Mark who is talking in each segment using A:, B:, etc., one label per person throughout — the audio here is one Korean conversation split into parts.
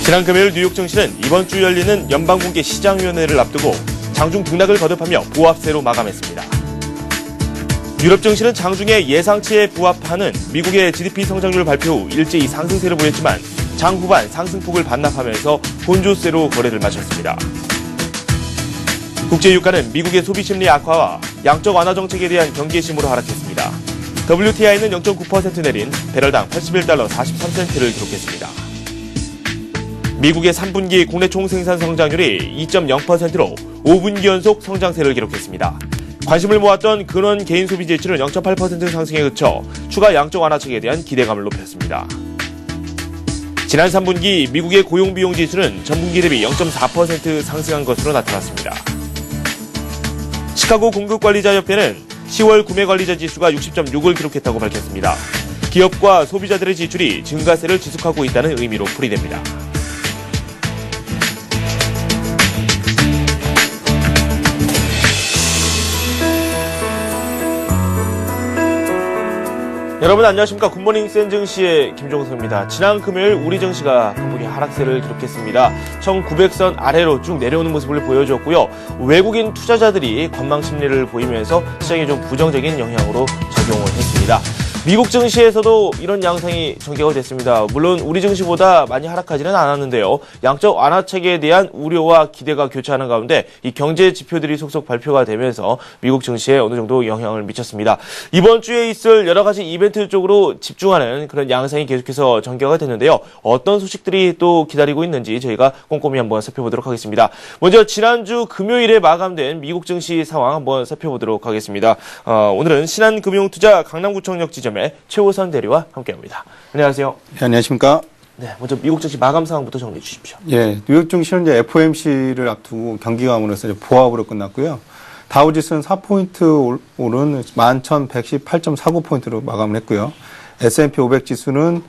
A: 지난 금요일 뉴욕 증시는 이번 주 열리는 연방공개 시장위원회를 앞두고 장중 등락을 거듭하며 보합세로 마감했습니다. 유럽 증시는 장중에 예상치에 부합하는 미국의 GDP 성장률 발표 후 일제히 상승세를 보였지만 장 후반 상승폭을 반납하면서 본조세로 거래를 마쳤습니다. 국제유가는 미국의 소비심리 악화와 양적 완화 정책에 대한 경계심으로 하락했습니다. WTI는 0.9% 내린 배럴당 81달러 43센트를 기록했습니다. 미국의 3분기 국내 총생산 성장률이 2.0%로 5분기 연속 성장세를 기록했습니다. 관심을 모았던 근원 개인 소비 지수는 0.8% 상승에 그쳐 추가 양적 완화책에 대한 기대감을 높였습니다. 지난 3분기 미국의 고용비용 지수는 전분기 대비 0.4% 상승한 것으로 나타났습니다. 시카고 공급관리자협회는 10월 구매관리자 지수가 60.6을 기록했다고 밝혔습니다. 기업과 소비자들의 지출이 증가세를 지속하고 있다는 의미로 풀이됩니다. 여러분 안녕하십니까. 굿모닝 센 증시의 김종석입니다. 지난 금요일 우리 증시가 강보기 하락세를 기록했습니다. 1900선 아래로 쭉 내려오는 모습을 보여줬고요. 외국인 투자자들이 관망 심리를 보이면서 시장에 좀 부정적인 영향으로 작용을 했습니다. 미국 증시에서도 이런 양상이 전개가 됐습니다. 물론 우리 증시보다 많이 하락하지는 않았는데요. 양적 완화책에 대한 우려와 기대가 교차하는 가운데 이 경제 지표들이 속속 발표가 되면서 미국 증시에 어느 정도 영향을 미쳤습니다. 이번 주에 있을 여러 가지 이벤트 쪽으로 집중하는 그런 양상이 계속해서 전개가 됐는데요. 어떤 소식들이 또 기다리고 있는지 저희가 꼼꼼히 한번 살펴보도록 하겠습니다. 먼저 지난주 금요일에 마감된 미국 증시 상황 한번 살펴보도록 하겠습니다. 오늘은 신한금융투자 강남구청역 지점 최호선 대리와 함께합니다. 안녕하세요.
B: 네, 안녕하십니까?
A: 네, 먼저 미국 증시 마감 상황부터 정리해 주십시오.
B: 예, 뉴욕 증시는 이제 FOMC를 앞두고 경기감으로서 보합으로 끝났고요. 다우지수는 4포인트 오른 11,118.49포인트로 마감을 했고요. S&P 500 지수는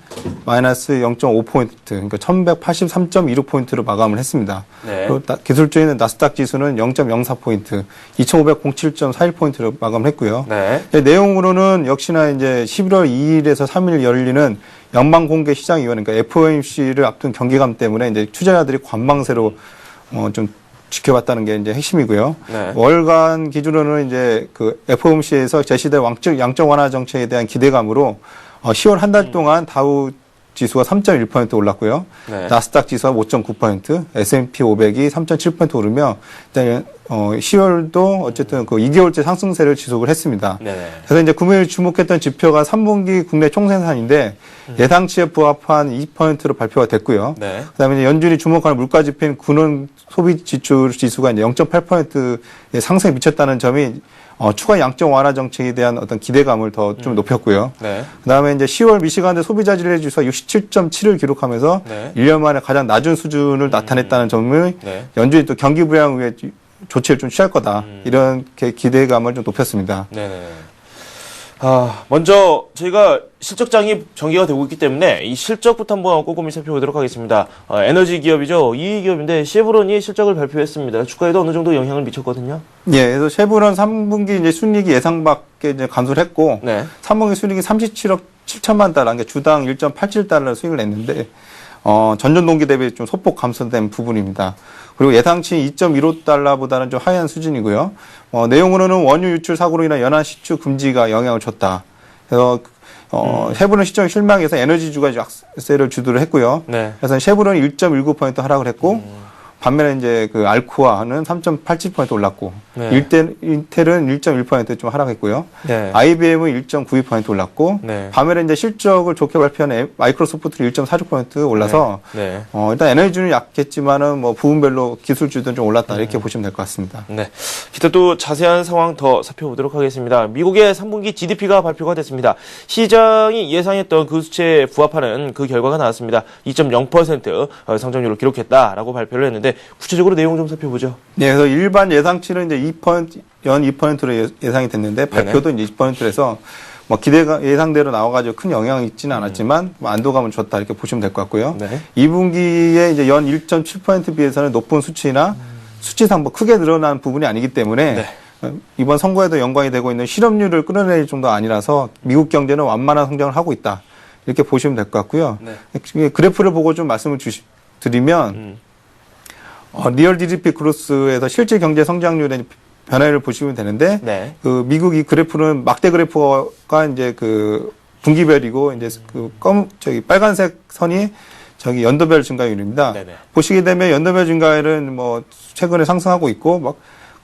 B: 마이너스 0.5포인트, 그러니까 1,183.26포인트로 마감을 했습니다. 네. 그리고 기술주에는 나스닥 지수는 0.04포인트, 2,507.41포인트로 마감을 했고요. 네. 내용으로는 역시나 이제 11월 2일에서 3일 열리는 연방공개시장위원회, 그러니까 FOMC를 앞둔 경계감 때문에 이제 투자자들이 관망세로 좀 지켜봤다는 게 이제 핵심이고요. 네. 월간 기준으로는 이제 그 FOMC에서 제시된 양적 완화 정책에 대한 기대감으로 10월 한 달 동안 다우 지수가 3.1% 올랐고요. 네. 나스닥 지수가 5.9%, S&P 500이 3.7% 오르며 일단 10월도 어쨌든 그 2개월째 상승세를 지속을 했습니다. 네. 그래서 이제 금요일 주목했던 지표가 3분기 국내 총생산인데 예상치에 부합한 2%로 발표가 됐고요. 네. 그다음에 이제 연준이 주목하는 물가 지표인 근원 소비 지출 지수가 이제 0.8%의 상승에 미쳤다는 점이 추가 양적 완화 정책에 대한 어떤 기대감을 더 좀 높였고요. 네. 그다음에 이제 10월 미시간대 소비자 질의 지수가 67.7을 기록하면서 네. 1년 만에 가장 낮은 수준을 나타냈다는 점을 네. 연준이 또 경기 부양 위에 조치를 좀 취할 거다. 이렇게 기대감을 좀 높였습니다. 네네.
A: 먼저 저희가 실적장이 전개가 되고 있기 때문에 이 실적부터 한번 꼼꼼히 살펴보도록 하겠습니다. 에너지 기업이죠. 이 기업인데 셰브론이 실적을 발표했습니다. 주가에도 어느 정도 영향을 미쳤거든요.
B: 예, 그래서 셰브론 3분기 이제 순이익이 예상 밖에 이제 감소를 했고, 네. 3분기 순이익이 37억 7천만 달러, 그러니까 주당 1.87달러 수익을 냈는데, 전년 동기 대비 좀 소폭 감소된 부분입니다. 그리고 예상치 2.15달러보다는 좀 하향 수준이고요. 내용으로는 원유 유출 사고로 인한 연안 시추 금지가 영향을 줬다. 그래서 셰브론 시장 실망해서 에너지주가 약세를 주도를 했고요. 네. 그래서 셰브론이 1.19% 하락을 했고, 반면에 이제 그 알코아는 3.87% 올랐고, 네. 인텔은 1.1% 좀 하락했고요. 네. IBM은 1.92% 올랐고, 네. 반면에 이제 실적을 좋게 발표한 마이크로소프트는 1.46% 올라서, 네. 네. 일단 에너지주는 약했지만은 뭐 부분별로 기술주도 좀 올랐다 이렇게 보시면 될 것 같습니다.
A: 네. 기타 또 자세한 상황 더 살펴보도록 하겠습니다. 미국의 3분기 GDP가 발표가 됐습니다. 시장이 예상했던 그 수치에 부합하는 그 결과가 나왔습니다. 2.0% 성장률을 기록했다라고 발표를 했는데. 구체적으로 내용 좀 살펴보죠.
B: 네, 그래서 일반 예상치는 이제 2%로 예상이 됐는데 발표도 이제 2%에서 뭐 기대가 예상대로 나와가지고 큰 영향이 있지는 않았지만 뭐 안도감을 줬다 이렇게 보시면 될 것 같고요. 네. 2분기에 이제 연 1.7% 비해서는 높은 수치나 수치상 뭐 크게 늘어난 부분이 아니기 때문에 네. 이번 선거에도 연관이 되고 있는 실업률을 끌어낼 정도 아니라서 미국 경제는 완만한 성장을 하고 있다 이렇게 보시면 될 것 같고요. 네. 그래프를 보고 좀 말씀을 드리면 리얼 GDP 그로스에서 실제 경제 성장률의 변화를 보시면 되는데
A: 네.
B: 그 미국 이 그래프는 막대 그래프가 이제 그 분기별이고 이제 그 빨간색 선이 저기 연도별 증가율입니다.
A: 네네.
B: 보시게 되면 연도별 증가율은 뭐 최근에 상승하고 있고 막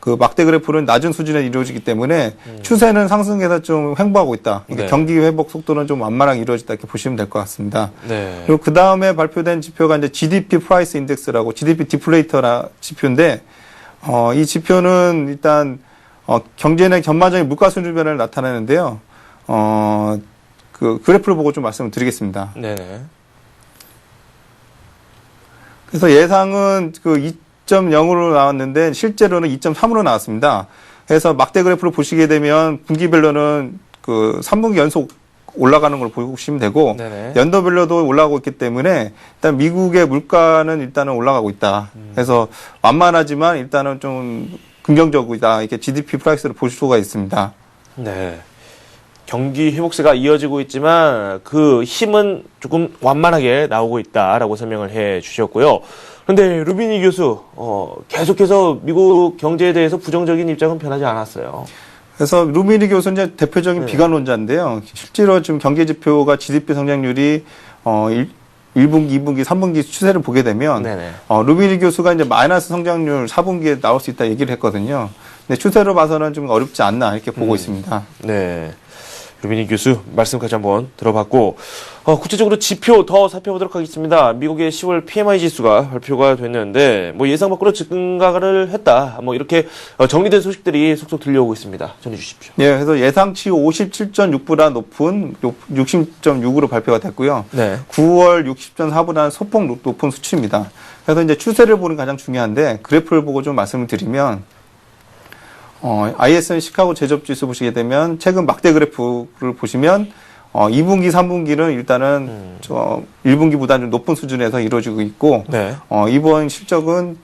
B: 그 막대 그래프는 낮은 수준에 이루어지기 때문에 추세는 상승해서 좀 횡보하고 있다. 그러니까
A: 네.
B: 경기 회복 속도는 좀 완만하게 이루어졌다 이렇게 보시면 될 것 같습니다.
A: 네.
B: 그리고 그 다음에 발표된 지표가 이제 GDP 프라이스 인덱스라고 GDP 디플레이터라 지표인데 이 지표는 일단 경제 내 전반적인 물가 수준 변화를 나타내는데요. 그 그래프를 보고 좀 말씀을 드리겠습니다.
A: 네네.
B: 그래서 예상은 그 2.0으로 나왔는데 실제로는 2.3으로 나왔습니다. 그래서 막대 그래프를 보시게 되면 분기별로는 그 3분기 연속 올라가는 걸 보시면 되고
A: 네네.
B: 연도별로도 올라가고 있기 때문에 일단 미국의 물가는 일단은 올라가고 있다. 그래서 완만하지만 일단은 좀 긍정적이다. 이렇게 GDP 프라이스를 볼 수가 있습니다.
A: 네. 경기 회복세가 이어지고 있지만 그 힘은 조금 완만하게 나오고 있다라고 설명을 해 주셨고요. 그런데 루비니 교수, 계속해서 미국 경제에 대해서 부정적인 입장은 변하지 않았어요.
B: 그래서 루미니 교수는 이제 대표적인
A: 네.
B: 비관론자인데요. 실제로 지금 경제 지표가 GDP 성장률이 1분기, 2분기, 3분기 추세를 보게 되면
A: 네네.
B: 루미니 교수가 이제 마이너스 성장률 4분기에 나올 수 있다 얘기를 했거든요. 근데 추세로 봐서는 좀 어렵지 않나 이렇게 보고 있습니다.
A: 네. 루비니 교수 말씀까지 한번 들어봤고, 구체적으로 지표 더 살펴보도록 하겠습니다. 미국의 10월 PMI 지수가 발표가 됐는데, 뭐 예상 밖으로 증가를 했다. 뭐 이렇게 정리된 소식들이 속속 들려오고 있습니다. 전해 주십시오.
B: 예, 그래서 예상치 57.6보다 높은 60.6으로 발표가 됐고요.
A: 네.
B: 9월 60.4보다는 소폭 높은 수치입니다. 그래서 이제 추세를 보는 게 가장 중요한데 그래프를 보고 좀 말씀을 드리면 ISM 시카고 제조업지수 보시게 되면 최근 막대 그래프를 보시면 2분기, 3분기는 일단은 1분기보다는 좀 높은 수준에서 이루어지고 있고
A: 네.
B: 이번 실적은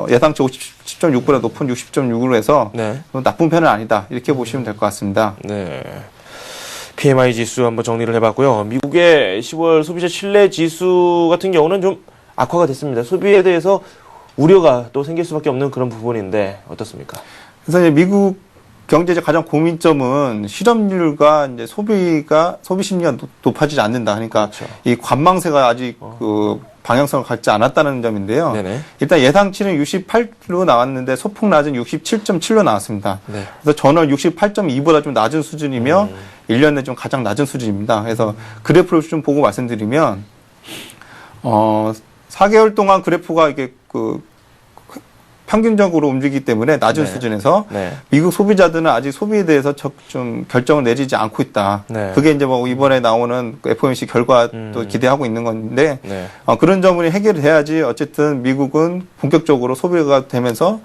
B: 예상치 50.6보다 높은 60.6으로 해서
A: 네.
B: 나쁜 편은 아니다 이렇게 보시면 될 것 같습니다.
A: 네. PMI 지수 한번 정리를 해봤고요. 미국의 10월 소비자 신뢰 지수 같은 경우는 좀 악화가 됐습니다. 소비에 대해서 우려가 또 생길 수밖에 없는 그런 부분인데 어떻습니까?
B: 그래서 이제 미국 경제의 가장 고민점은 실업률과 이제 소비 심리가 높아지지 않는다. 그러니까
A: 그렇죠.
B: 이 관망세가 아직 그 방향성을 갖지 않았다는 점인데요.
A: 네네.
B: 일단 예상치는 68로 나왔는데 소폭 낮은 67.7로 나왔습니다.
A: 네.
B: 그래서 전월 68.2보다 좀 낮은 수준이며 1년 내 좀 가장 낮은 수준입니다. 그래서 그래프를 좀 보고 말씀드리면 4개월 동안 그래프가 이게 그 평균적으로 움직이기 때문에 낮은
A: 네.
B: 수준에서
A: 네.
B: 미국 소비자들은 아직 소비에 대해서 좀 결정을 내리지 않고 있다.
A: 네.
B: 그게 이제 뭐 이번에 나오는 FOMC 결과도 기대하고 있는 건데
A: 네.
B: 그런 점이 해결이 돼야지 어쨌든 미국은 본격적으로 소비가 되면서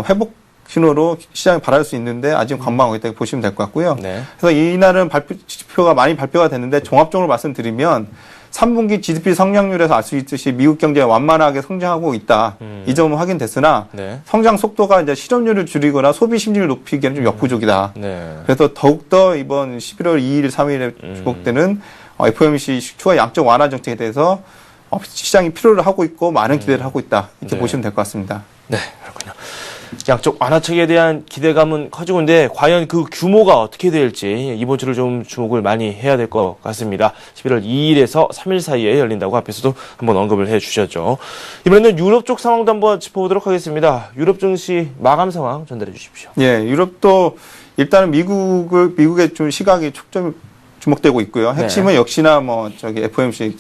B: 회복 신호로 시장이 바랄 수 있는데 아직 관망하고 있다고 보시면 될 것 같고요.
A: 네.
B: 그래서 이날은 지표가 많이 발표가 됐는데 종합적으로 말씀드리면 3분기 GDP 성장률에서 알 수 있듯이 미국 경제가 완만하게 성장하고 있다. 이 점은 확인됐으나
A: 네.
B: 성장 속도가 이제 실업률을 줄이거나 소비 심리를 높이기에는 좀 역부족이다.
A: 네.
B: 그래서 더욱더 이번 11월 2일, 3일에 주목되는 FOMC 추가 양적 완화 정책에 대해서 시장이 필요를 하고 있고 많은 기대를 하고 있다. 이렇게
A: 네.
B: 보시면 될 것 같습니다.
A: 네, 그렇군요. 양쪽 완화책에 대한 기대감은 커지고 있는데 과연 그 규모가 어떻게 될지 이번 주를 좀 주목을 많이 해야 될 것 같습니다. 11월 2일에서 3일 사이에 열린다고 앞에서도 한번 언급을 해 주셨죠. 이번에는 유럽 쪽 상황도 한번 짚어보도록 하겠습니다. 유럽 증시 마감 상황 전달해 주십시오.
B: 예, 유럽도 일단은 미국의 좀 시각이 초점이 주목되고 있고요. 핵심은 역시나 뭐 FOMC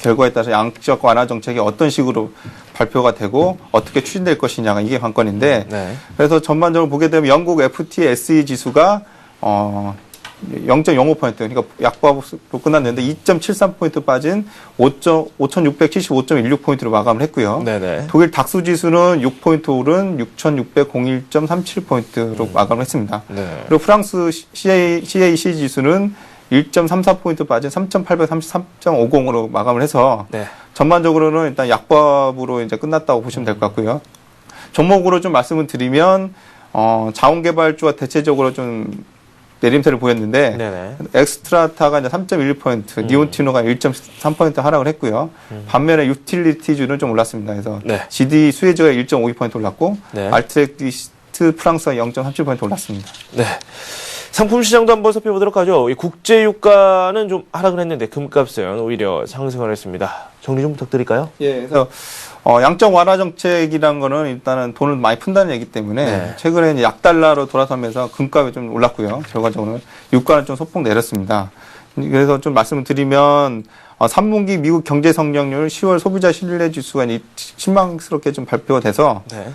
B: 결과에 따라서 양적 완화 정책이 어떤 식으로 발표가 되고 어떻게 추진될 것이냐가 이게 관건인데
A: 네. 그래서
B: 그래서 전반적으로 보게 되면 영국 FTSE 지수가 0.05% 그러니까 약보합으로 끝났는데 2.73포인트 빠진 5,675.16포인트로 마감을 했고요.
A: 네네.
B: 독일 닥스 지수는 6포인트 오른 6,601.37포인트로 마감을 했습니다.
A: 네.
B: 그리고 프랑스 CAC 지수는 1.34포인트 빠진 3,833.50으로 마감을 해서
A: 네.
B: 전반적으로는 일단 약보합으로 이제 끝났다고 보시면 될 것 같고요. 종목으로 좀 말씀을 드리면 자원개발주가 대체적으로 좀 내림세를 보였는데
A: 네네.
B: 엑스트라타가 이제 3.1%, 니온티노가 1.3% 하락을 했고요. 반면에 유틸리티주는 좀 올랐습니다. 그래서
A: 네.
B: GD 수혜주가 1.52% 올랐고
A: 네.
B: 알트렉디스트 프랑스가 0.37% 올랐습니다.
A: 네. 상품 시장도 한번 살펴보도록 하죠. 이 국제 유가는 좀 하락을 했는데 금값은 오히려 상승을 했습니다. 정리 좀 부탁드릴까요?
B: 예, 그래서 양적 완화 정책이라는 거는 일단은 돈을 많이 푼다는 얘기 때문에
A: 네.
B: 최근에 이제 약달러로 돌아서면서 금값이 좀 올랐고요. 결과적으로는 유가는 좀 소폭 내렸습니다. 그래서 좀 말씀을 드리면 3분기 미국 경제 성장률 10월 소비자 신뢰 지수가 실망스럽게 좀 발표가 돼서
A: 네.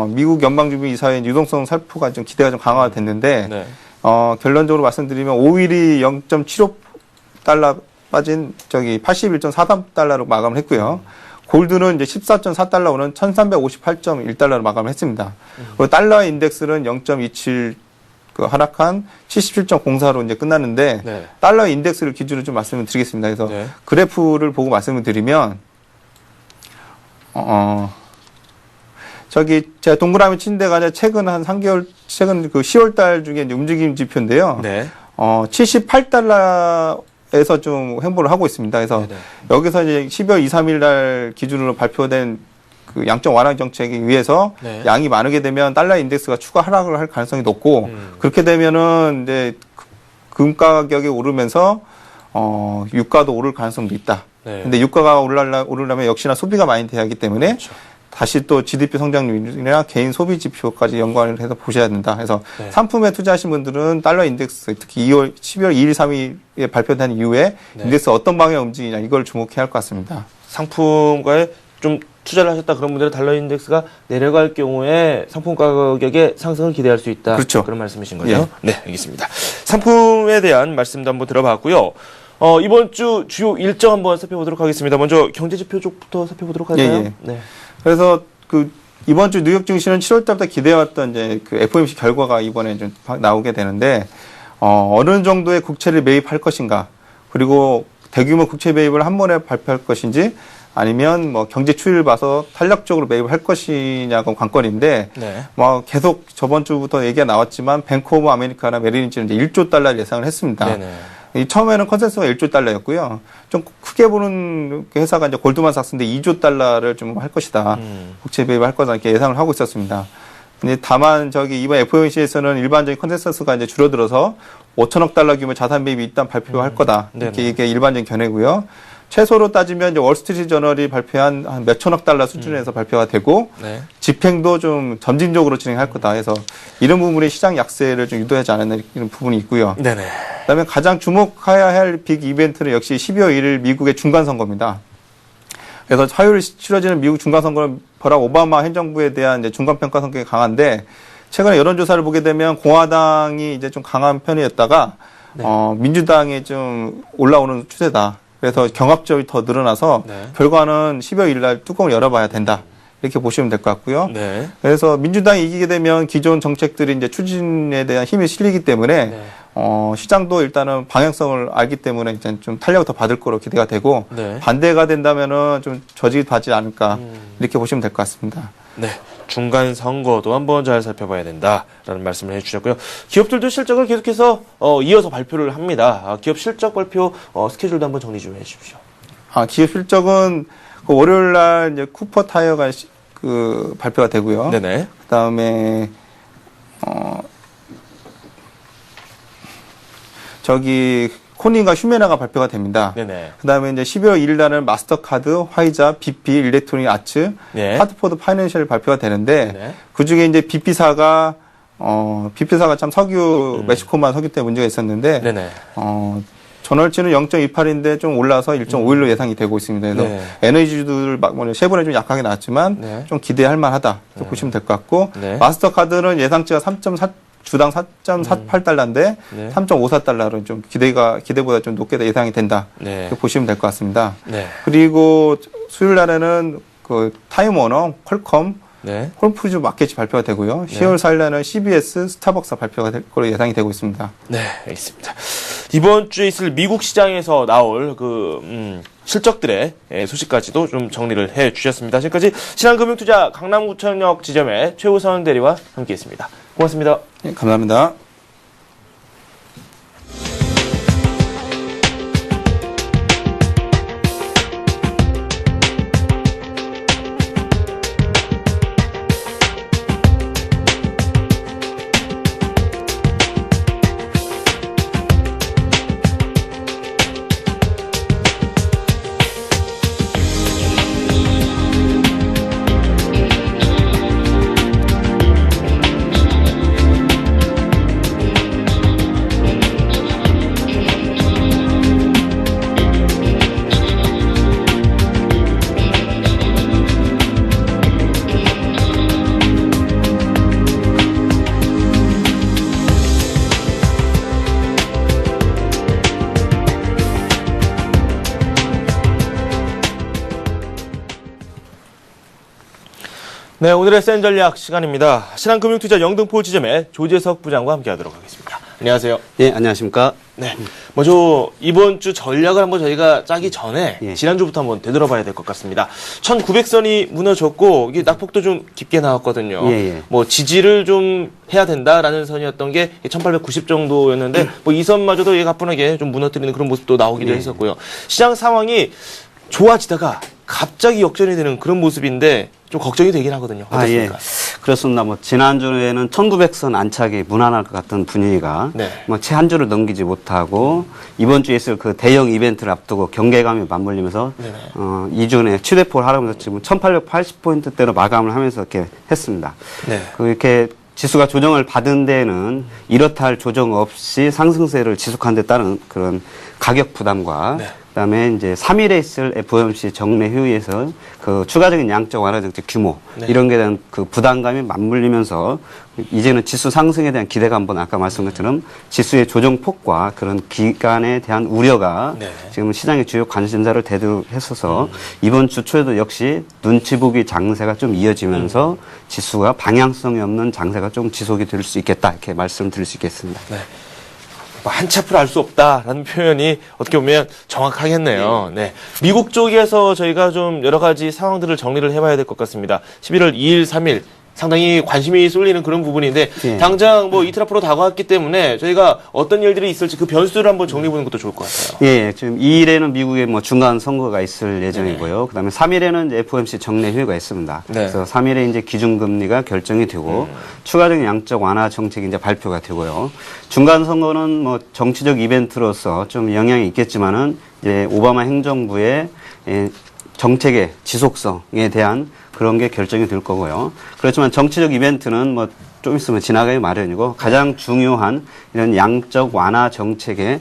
B: 미국 연방준비 이사회 유동성 살포가 좀 기대가 좀 강화가 됐는데
A: 네.
B: 결론적으로 말씀드리면 5일이 0.75달러 빠진 81.43달러로 마감을 했고요. 골드는 이제 14.4달러 오는 1358.1달러로 마감을 했습니다. 그리고 달러 인덱스는 0.27 하락한 77.04로 이제 끝났는데
A: 네.
B: 달러 인덱스를 기준으로 좀 말씀을 드리겠습니다. 그래서
A: 네.
B: 그래프를 보고 말씀을 드리면 제가 동그라미 친 데가 최근 한 3개월, 최근 그 10월 달 중에 이제 움직임 지표인데요.
A: 네.
B: 78달러에서 좀 횡보를 하고 있습니다. 그래서
A: 네네.
B: 여기서 이제 12월 2, 3일 날 기준으로 발표된 그 양적 완화 정책에 의해서
A: 네.
B: 양이 많게 되면 달러 인덱스가 추가 하락을 할 가능성이 높고 그렇게 되면은 이제 금 가격이 오르면서 유가도 오를 가능성도 있다.
A: 네.
B: 근데 유가가 오르려면 역시나 소비가 많이 돼야 하기 때문에
A: 그렇죠.
B: 다시 또 GDP 성장률이나 개인 소비 지표까지 연관을 해서 보셔야 된다. 그래서
A: 네.
B: 상품에 투자하신 분들은 달러 인덱스, 특히 12월 2일, 3일에 발표된 이후에
A: 네.
B: 인덱스 어떤 방향 움직이냐 이걸 주목해야 할 것 같습니다.
A: 상품과에 좀 투자를 하셨다 그런 분들은 달러 인덱스가 내려갈 경우에 상품 가격의 상승을 기대할 수 있다.
B: 그렇죠.
A: 그런 말씀이신 거죠?
B: 예.
A: 네, 알겠습니다. 상품에 대한 말씀도 한번 들어봤고요. 이번 주 주요 일정 한번 살펴보도록 하겠습니다. 먼저 경제지표 쪽부터 살펴보도록 할까요?
B: 예, 예.
A: 네.
B: 그래서 이번 주 뉴욕 증시는 7월 달부터 기대해왔던 이제 그 FOMC 결과가 이번에 좀 나오게 되는데, 어느 정도의 국채를 매입할 것인가, 그리고 대규모 국채 매입을 한 번에 발표할 것인지, 아니면 뭐 경제 추이를 봐서 탄력적으로 매입을 할 것이냐가 관건인데,
A: 네.
B: 계속 저번 주부터 얘기가 나왔지만, 뱅크 오브 아메리카나 메리린치는 이제 1조 달러를 예상을 했습니다.
A: 네네.
B: 처음에는 컨센서스가 1조 달러였고요. 좀 크게 보는 회사가 이제 골드만삭스인데 2조 달러를 좀 할 것이다. 국채 매입을 할 거다. 이렇게 예상을 하고 있었습니다. 근데 다만 이번 FOMC에서는 일반적인 컨센서스가 이제 줄어들어서 5천억 달러 규모 자산 매입이 일단 발표할 거다. 이렇게
A: 네네.
B: 이게 일반적인 견해고요. 최소로 따지면 이제 월스트리트 저널이 발표한 한 몇천억 달러 수준에서 발표가 되고
A: 네.
B: 집행도 좀 점진적으로 진행할 거다 해서 이런 부분이 시장 약세를 좀 유도하지 않았나 이런 부분이 있고요.
A: 네네.
B: 그다음에 가장 주목해야 할 빅 이벤트는 역시 12월 1일 미국의 중간선거입니다. 그래서 화요일 치러지는 미국 중간선거는 버락 오바마 행정부에 대한 이제 중간평가 성격이 강한데 최근에 여론조사를 보게 되면 공화당이 이제 좀 강한 편이었다가
A: 네.
B: 민주당이 좀 올라오는 추세다. 그래서 경합적이 더 늘어나서
A: 네.
B: 결과는 12월 1일 날 뚜껑을 열어봐야 된다. 이렇게 보시면 될 것 같고요.
A: 네.
B: 그래서 민주당이 이기게 되면 기존 정책들이 이제 추진에 대한 힘이 실리기 때문에
A: 네.
B: 시장도 일단은 방향성을 알기 때문에 이제 좀 탄력을 더 받을 거로 기대가 되고
A: 네.
B: 반대가 된다면은 좀 저지받지 않을까 이렇게 보시면 될 것 같습니다.
A: 네. 중간 선거도 한번 잘 살펴봐야 된다라는 말씀을 해주셨고요. 기업들도 실적을 계속해서 이어서 발표를 합니다. 기업 실적 발표 스케줄도 한번 정리 좀 해주십시오.
B: 기업 실적은 그 월요일 날 이제 쿠퍼 타이어가 발표가 되고요.
A: 네네.
B: 그다음에 코닝과 휴메나가 발표가 됩니다.
A: 네네.
B: 그다음에 이제 12월 1일 날은 마스터카드, 화이자, BP, 일렉트로닉 아츠,
A: 네.
B: 하드포드 파이낸셜 발표가 되는데
A: 네.
B: 그 중에 이제 BP사가 참 멕시코만 석유 때문에 문제가 있었는데
A: 네네.
B: 전월치는 0.28인데 좀 올라서 1.51로 예상이 되고 있습니다. 그래서
A: 네.
B: 에너지주들 세분에 좀 약하게 나왔지만
A: 네.
B: 좀 기대할 만하다. 이렇게 보시면 될 것 같고
A: 네.
B: 마스터카드는 예상치가 주당 4.48달러인데
A: 네.
B: 3.54달러로 좀 기대보다 좀 높게 예상이 된다.
A: 네.
B: 이렇게 보시면 될 것 같습니다.
A: 네.
B: 그리고 수요일 날에는 타임워너, 퀄컴,
A: 네.
B: 홀푸드 마켓이 발표가 되고요. 10월 4일 날은 CBS, 스타벅스 발표가 될 걸로 예상이 되고 있습니다.
A: 네, 알겠습니다. 이번 주에 있을 미국 시장에서 나올 실적들의 소식까지도 좀 정리를 해 주셨습니다. 지금까지 신한금융투자 강남구청역 지점의 최우선 대리와 함께했습니다. 고맙습니다.
B: 네, 감사합니다.
A: 네, 오늘의 센 전략 시간입니다. 신한금융투자 영등포 지점의 조재석 부장과 함께하도록 하겠습니다. 안녕하세요.
C: 예, 안녕하십니까.
A: 네, 먼저 이번 주 전략을 한번 저희가 짜기 전에
C: 예.
A: 지난주부터 한번 되돌아봐야 될 것 같습니다. 1900선이 무너졌고 이게 낙폭도 좀 깊게 나왔거든요.
C: 예.
A: 뭐 지지를 좀 해야 된다라는 선이었던 게 1890 정도였는데 뭐 이 선마저도 가뿐하게 좀 무너뜨리는 그런 모습도 나오기도
C: 예.
A: 했었고요. 시장 상황이 좋아지다가 갑자기 역전이 되는 그런 모습인데 좀 걱정이 되긴 하거든요. 어떻습니까?
C: 그렇습니다. 뭐 지난주에는 1900선 안착이 무난할 것 같은 분위기가
A: 네.
C: 뭐 채 한 주를 넘기지 못하고 이번 주에 있을 그 대형 이벤트를 앞두고 경계감이 맞물리면서
A: 네네.
C: 이준에 최대폭을 하면서 지금 1880포인트대로 마감을 하면서 이렇게 했습니다.
A: 네.
C: 이렇게 지수가 조정을 받은 데는 이렇다 할 조정 없이 상승세를 지속한 데 따른 그런 가격 부담과
A: 네.
C: 그다음에 이제 3일에 있을 FOMC 정례 회의에서 그 추가적인 양적 완화 정책 규모
A: 네.
C: 이런 게 대한 그 부담감이 맞물리면서 이제는 지수 상승에 대한 기대감보다 아까 말씀한 것처럼 지수의 조정폭과 그런 기간에 대한 우려가
A: 네.
C: 지금 시장의 주요 관심사를 대두했어서 이번 주 초에도 역시 눈치 보기 장세가 좀 이어지면서 지수가 방향성이 없는 장세가 좀 지속이 될 수 있겠다 이렇게 말씀드릴 수 있겠습니다.
A: 네. 뭐 한치 앞을 알 수 없다라는 표현이 어떻게 보면 정확하겠네요. 네. 미국 쪽에서 저희가 좀 여러 가지 상황들을 정리를 해봐야 될 것 같습니다. 11월 2일, 3일 상당히 관심이 쏠리는 그런 부분인데
C: 예.
A: 당장 뭐 이틀 앞으로 다가왔기 때문에 저희가 어떤 일들이 있을지 그 변수를 한번 정리해보는 것도 좋을 것 같아요.
C: 예, 지금 2일에는 미국의 뭐 중간 선거가 있을 예정이고요. 그다음에 3일에는 이제 FOMC 정례 회의가 있습니다.
A: 네.
C: 그래서 3일에 이제 기준금리가 결정이 되고 추가적인 양적 완화 정책이 이제 발표가 되고요. 중간 선거는 뭐 정치적 이벤트로서 좀 영향이 있겠지만은 이제 오바마 행정부의 정책의 지속성에 대한 그런 게 결정이 될 거고요. 그렇지만 정치적 이벤트는 뭐 좀 있으면 지나가기 마련이고 가장 중요한 이런 양적 완화 정책이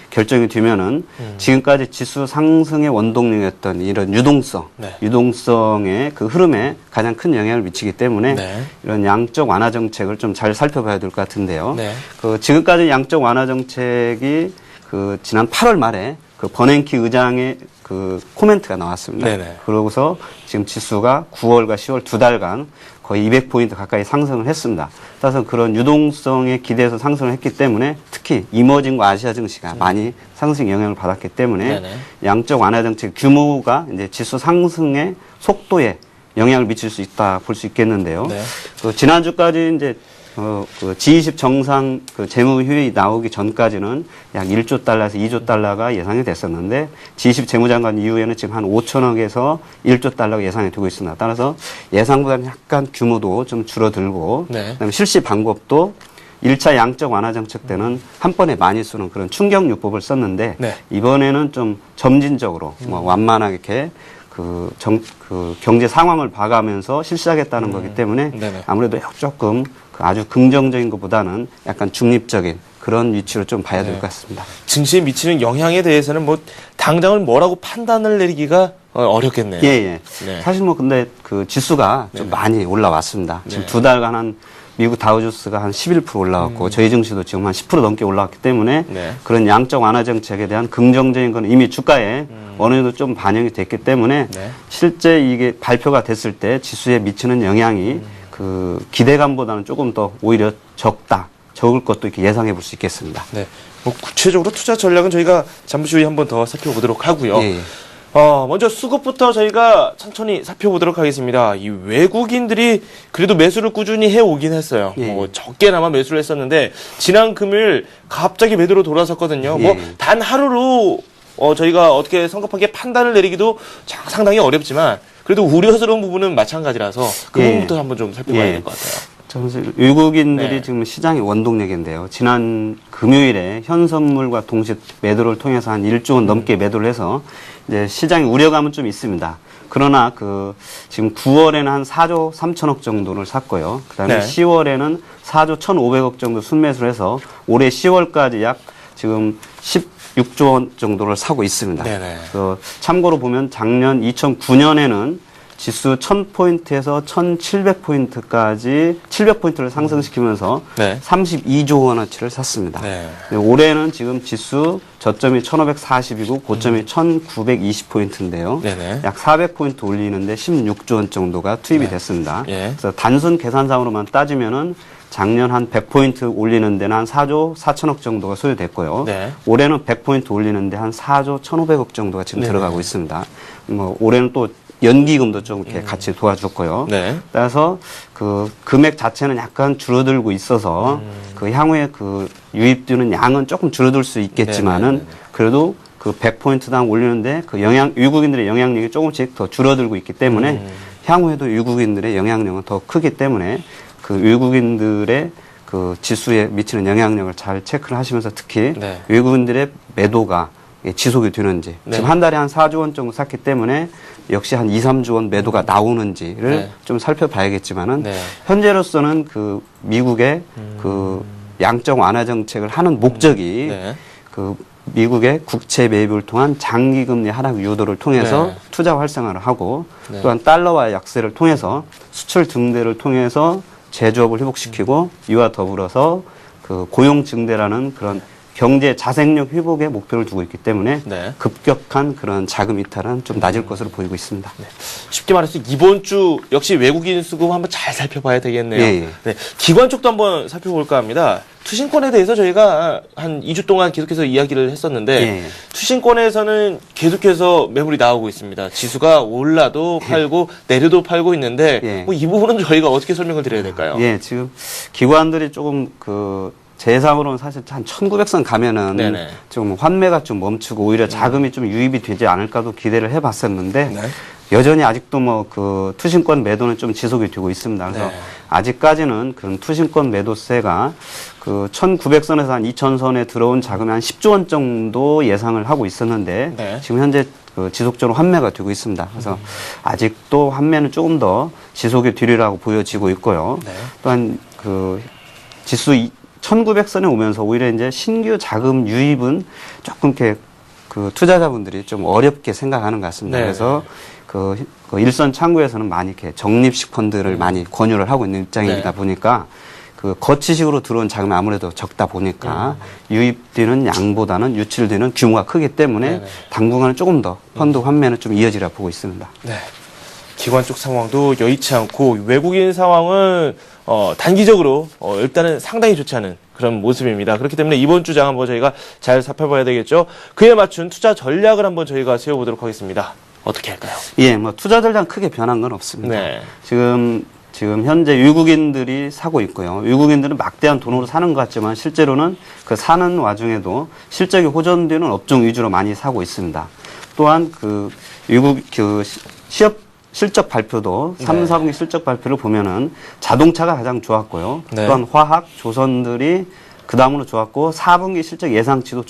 C: 결정이 되면은 지금까지 지수 상승의 원동력이었던 이런 유동성,
A: 네.
C: 유동성의 그 흐름에 가장 큰 영향을 미치기 때문에
A: 네.
C: 이런 양적 완화 정책을 좀 잘 살펴봐야 될 것 같은데요.
A: 네.
C: 그 지금까지 양적 완화 정책이 그 지난 8월 말에 그 버냉키 의장의 그 코멘트가 나왔습니다.
A: 네네.
C: 그러고서 지금 지수가 9월과 10월 두 달간 거의 200포인트 가까이 상승을 했습니다. 따라서 그런 유동성에 기대해서 상승을 했기 때문에 특히 이머징과 아시아 증시가 많이 상승 영향을 받았기 때문에
A: 네네. 양적
C: 완화 정책 규모가 이제 지수 상승의 속도에 영향을 미칠 수 있다 볼 수 있겠는데요.
A: 네.
C: 그 지난주까지 이제 그 G20 정상 그 재무회의 나오기 전까지는 약 1조 달러에서 2조 달러가 예상이 됐었는데 G20 재무장관 이후에는 지금 한 5천억에서 1조 달러가 예상이 되고 있습니다. 따라서 예상보다는 약간 규모도 좀 줄어들고
A: 네.
C: 그다음에 실시 방법도 1차 양적 완화 정책 때는 한 번에 많이 쓰는 그런 충격요법을 썼는데
A: 네.
C: 이번에는 좀 점진적으로 뭐 완만하게 그 경제 상황을 봐가면서 실시하겠다는 거기 때문에
A: 네네.
C: 아무래도 조금 그 아주 긍정적인 것보다는 약간 중립적인 그런 위치로 좀 봐야 될 것 같습니다.
A: 증시에 미치는 영향에 대해서는 뭐 당장은 뭐라고 판단을 내리기가 어렵겠네요.
C: 예.
A: 네.
C: 사실 뭐 근데 그 지수가 좀 많이 올라왔습니다. 지금
A: 네.
C: 두 달간 한 미국 다우지수가 한 11% 올라왔고 저희 증시도 지금 한 10% 넘게 올라왔기 때문에
A: 네.
C: 그런 양적 완화 정책에 대한 긍정적인 건 이미 주가에 어느 정도 좀 반영이 됐기 때문에
A: 네.
C: 실제 이게 발표가 됐을 때 지수에 미치는 영향이 그 기대감보다는 조금 더 오히려 적을 것도 이렇게 예상해 볼 수 있겠습니다.
A: 네. 뭐 구체적으로 투자 전략은 저희가 잠시 후에 한번 더 살펴보도록 하고요.
C: 예.
A: 먼저 수급부터 저희가 천천히 살펴보도록 하겠습니다. 이 외국인들이 그래도 매수를 꾸준히 해오긴 했어요.
C: 예.
A: 뭐 적게나마 매수를 했었는데 지난 금요일 갑자기 매도로 돌아섰거든요.
C: 예.
A: 뭐 단 하루로 저희가 어떻게 성급하게 판단을 내리기도 상당히 어렵지만 그래도 우려스러운 부분은 마찬가지라서 그
C: 예.
A: 부분부터 한번 좀 살펴봐야
C: 예.
A: 될 것 같아요.
C: 외국인들이
A: 네.
C: 지금 시장의 원동력인데요. 지난 금요일에 현선물과 동시 매도를 통해서 한 1조 원 넘게 매도를 해서 이제 시장의 우려감은 좀 있습니다. 그러나 그 지금 9월에는 한 4조 3천억 정도를 샀고요. 그다음에
A: 네.
C: 10월에는 4조 1,500억 정도 순매수를 해서 올해 10월까지 약 지금 16조 원 정도를 사고 있습니다.
A: 네네.
C: 참고로 보면 작년 2009년에는 지수 1000포인트에서 1700포인트까지 700포인트를 상승시키면서
A: 네.
C: 32조 원어치를 샀습니다.
A: 네.
C: 올해는 지금 지수 저점이 1540이고 고점이 1920포인트인데요.
A: 네네.
C: 약 400포인트 올리는데 16조 원 정도가 투입이 됐습니다.
A: 예.
C: 그래서 단순 계산상으로만 따지면은 작년 한 100포인트 올리는 데는 한 4조 4천억 정도가 소요됐고요.
A: 네.
C: 올해는 100포인트 올리는데 한 4조 1,500억 정도가 지금
A: 네네.
C: 들어가고 있습니다. 뭐 올해는 또 연기금도 좀 이렇게 같이 도와줬고요.
A: 네.
C: 따라서 그 금액 자체는 약간 줄어들고 있어서 그 향후에 그 유입되는 양은 조금 줄어들 수 있겠지만은
A: 네네네네.
C: 그래도 그 100포인트당 올리는데 그 외국인들의 영향력이 조금씩 더 줄어들고 있기 때문에 향후에도 외국인들의 영향력은 더 크기 때문에 그 외국인들의 그 지수에 미치는 영향력을 잘 체크를 하시면서 특히
A: 네.
C: 외국인들의 매도가 지속이 되는지
A: 네.
C: 지금 한 달에 한 4조 원 정도 샀기 때문에 역시 한 2, 3조 원 매도가 나오는지를
A: 네.
C: 좀 살펴봐야겠지만은
A: 네.
C: 현재로서는 그 미국의 그 양적 완화 정책을 하는 목적이
A: 네.
C: 그 미국의 국채 매입을 통한 장기 금리 하락 유도를 통해서
A: 네.
C: 투자 활성화를 하고
A: 네.
C: 또한 달러와 약세를 통해서 수출 증대를 통해서 제조업을 회복시키고 이와 더불어서 그 고용 증대라는 그런 경제 자생력 회복에 목표를 두고 있기 때문에
A: 네.
C: 급격한 그런 자금 이탈은 좀 낮을 것으로 보이고 있습니다.
A: 쉽게 말해서 이번 주 역시 외국인 수급 한번 잘 살펴봐야 되겠네요.
C: 예, 예.
A: 네. 기관 쪽도 한번 살펴볼까 합니다. 투신권에 대해서 저희가 한 2주 동안 계속해서 이야기를 했었는데
C: 예.
A: 투신권에서는 계속해서 매물이 나오고 있습니다. 지수가 올라도 팔고 내려도 팔고 있는데
C: 예.
A: 뭐 이 부분은 저희가 어떻게 설명을 드려야 될까요?
C: 예, 지금 기관들이 조금 그 제상으로는 사실 한 1900선 가면은
A: 네네.
C: 좀 환매가 좀 멈추고 오히려 자금이 좀 유입이 되지 않을까도 기대를 해봤었는데
A: 네.
C: 여전히 아직도 뭐 그 투신권 매도는 좀 지속이 되고 있습니다. 그래서
A: 네.
C: 아직까지는 그런 투신권 매도세가 그 1900선에서 한 2000선에 들어온 자금이 한 10조 원 정도 예상을 하고 있었는데
A: 네.
C: 지금 현재 그 지속적으로 환매가 되고 있습니다. 그래서 아직도 환매는 조금 더 지속이 되리라고 보여지고 있고요.
A: 네.
C: 또한 그 지수 1900선에 오면서 오히려 이제 신규 자금 유입은 조금 이렇게 그 투자자분들이 좀 어렵게 생각하는 것 같습니다.
A: 네.
C: 그래서 그 일선 창구에서는 많이 이렇게 적립식 펀드를 많이 권유를 하고 있는 입장이다
A: 네.
C: 보니까 그 거치식으로 들어온 자금이 아무래도 적다 보니까 유입되는 양보다는 유출되는 규모가 크기 때문에
A: 네네.
C: 당분간은 조금 더 펀드 환매는 좀 이어지라 보고 있습니다.
A: 네. 기관 쪽 상황도 여의치 않고 외국인 상황은 단기적으로 일단은 상당히 좋지 않은 그런 모습입니다. 그렇기 때문에 이번 주장 한번 저희가 잘 살펴봐야 되겠죠. 그에 맞춘 투자 전략을 한번 저희가 세워보도록 하겠습니다. 어떻게 할까요?
C: 예, 뭐 투자 전략 크게 변한 건 없습니다.
A: 네.
C: 지금 현재 외국인들이 사고 있고요. 외국인들은 막대한 돈으로 사는 것 같지만 실제로는 그 사는 와중에도 실적이 호전되는 업종 위주로 많이 사고 있습니다. 또한 그 외국 그 실적 발표도 3, 4분기 실적 발표를 보면은 자동차가 가장 좋았고요.
A: 네.
C: 또한 화학, 조선들이 그 다음으로 좋았고 4분기 실적 예상치도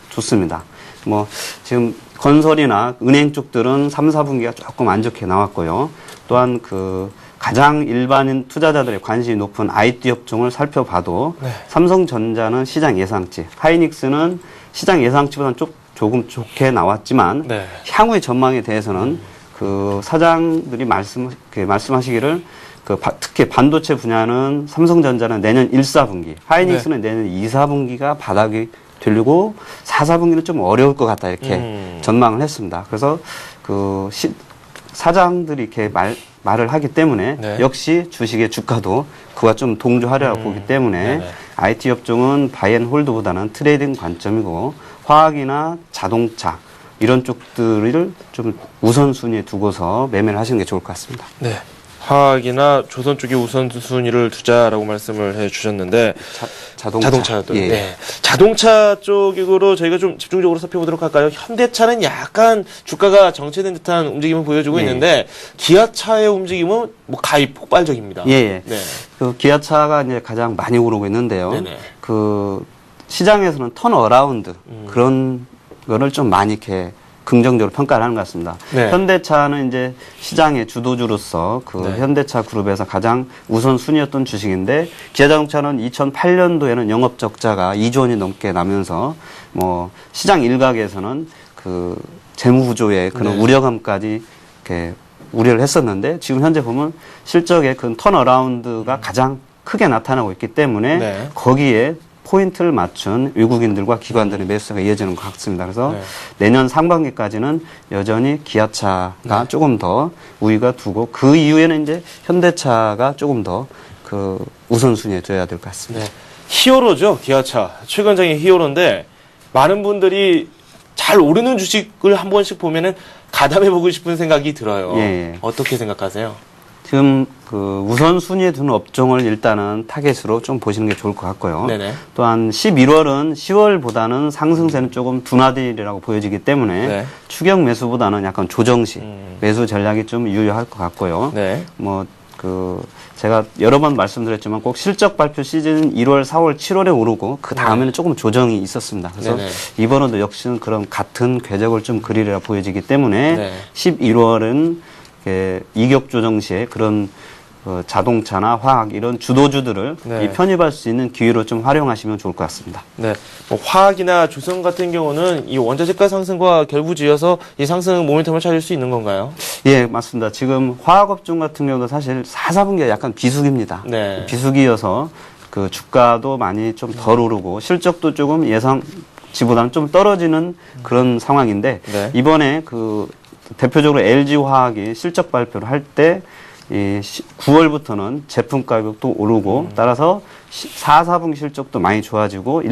C: 좋습니다. 뭐 지금 건설이나 은행 쪽들은 3, 4분기가 조금 안 좋게 나왔고요. 또한 그 가장 일반인 투자자들의 관심이 높은 IT 업종을 살펴봐도
A: 네.
C: 삼성전자는 시장 예상치, 하이닉스는 시장 예상치보다는 조금 좋게 나왔지만
A: 네.
C: 향후의 전망에 대해서는 그 사장들이 말씀하시기를 특히 반도체 분야는 삼성전자는 내년 1, 4분기, 하이닉스는 내년 2, 4분기가 바닥이 되려고 4, 4분기는 좀 어려울 것 같다 이렇게 전망을 했습니다. 그래서 그 사장들이 이렇게 말을 하기 때문에
A: 네.
C: 역시 주식의 주가도 그와 좀 동조하리라고 보기 때문에
A: 네네.
C: IT 업종은 바이앤홀드보다는 트레이딩 관점이고 화학이나 자동차 이런 쪽들을 좀 우선순위에 두고서 매매를 하시는 게 좋을 것 같습니다.
A: 네. 화학이나 조선 쪽에 우선순위를 두자라고 말씀을 해주셨는데 자동차도
C: 예.
A: 네. 자동차 쪽으로 저희가 좀 집중적으로 살펴보도록 할까요? 현대차는 약간 주가가 정체된 듯한 움직임을 보여주고
C: 예.
A: 있는데 기아차의 움직임은 뭐 가히 폭발적입니다.
C: 예, 예.
A: 네.
C: 그 기아차가 이제 가장 많이 오르고 있는데요.
A: 네네.
C: 그 시장에서는 턴어라운드 그런 거를 좀 많이 이렇게 긍정적으로 평가를 하는 것 같습니다.
A: 네.
C: 현대차는 이제 시장의 주도주로서 그
A: 네.
C: 현대차 그룹에서 가장 우선순위였던 주식인데 기아자동차는 2008년도에는 영업 적자가 2조 원이 넘게 나면서 뭐 시장 일각에서는 그 재무 구조의 그런
A: 네.
C: 우려감까지 이렇게 우려를 했었는데 지금 현재 보면 실적의 그 턴어라운드가 가장 크게 나타나고 있기 때문에
A: 네.
C: 거기에 포인트를 맞춘 외국인들과 기관들의 매수가 이어지는 것 같습니다. 그래서
A: 네.
C: 내년 상반기까지는 여전히 기아차가 조금 더 우위가 두고 그 이후에는 이제 현대차가 조금 더 그 우선순위에 둬야 될 것 같습니다.
A: 네. 히어로죠, 기아차. 최근장의 히어로인데 많은 분들이 잘 오르는 주식을 한 번씩 보면은 가담해보고 싶은 생각이 들어요.
C: 예.
A: 어떻게 생각하세요?
C: 지금 그 우선순위에 두는 업종을 일단은 타겟으로 좀 보시는 게 좋을 것 같고요.
A: 네네.
C: 또한 11월은 10월보다는 상승세는 조금 둔화되리라고 보여지기 때문에
A: 네.
C: 추격 매수보다는 약간 조정식 매수 전략이 좀 유효할 것 같고요.
A: 네.
C: 뭐 그 제가 여러 번 말씀드렸지만 꼭 실적 발표 시즌 1월, 4월, 7월에 오르고 그 다음에는 조금 조정이 있었습니다. 그래서
A: 네네.
C: 이번에도 역시는 그런 같은 궤적을 좀 그리리라 보여지기 때문에
A: 네.
C: 11월은 이격 조정 시에 그런 자동차나 화학 이런 주도주들을
A: 네.
C: 이 편입할 수 있는 기회로 좀 활용하시면 좋을 것 같습니다.
A: 네. 뭐 화학이나 조선 같은 경우는 이 원자재가 상승과 결부지어서 이 상승 모멘텀을 찾을 수 있는 건가요?
C: 예, 맞습니다. 지금 화학업종 같은 경우도 사실 4, 4분기가 약간 비수기입니다.
A: 네.
C: 비수기여서 그 주가도 많이 좀 덜 오르고 실적도 조금 예상치보다는 좀 떨어지는 그런 상황인데
A: 네.
C: 이번에 그 대표적으로 LG화학이 실적 발표를 할 때 이 9월부터는 제품 가격도 오르고 따라서 4, 4분기 실적도 많이 좋아지고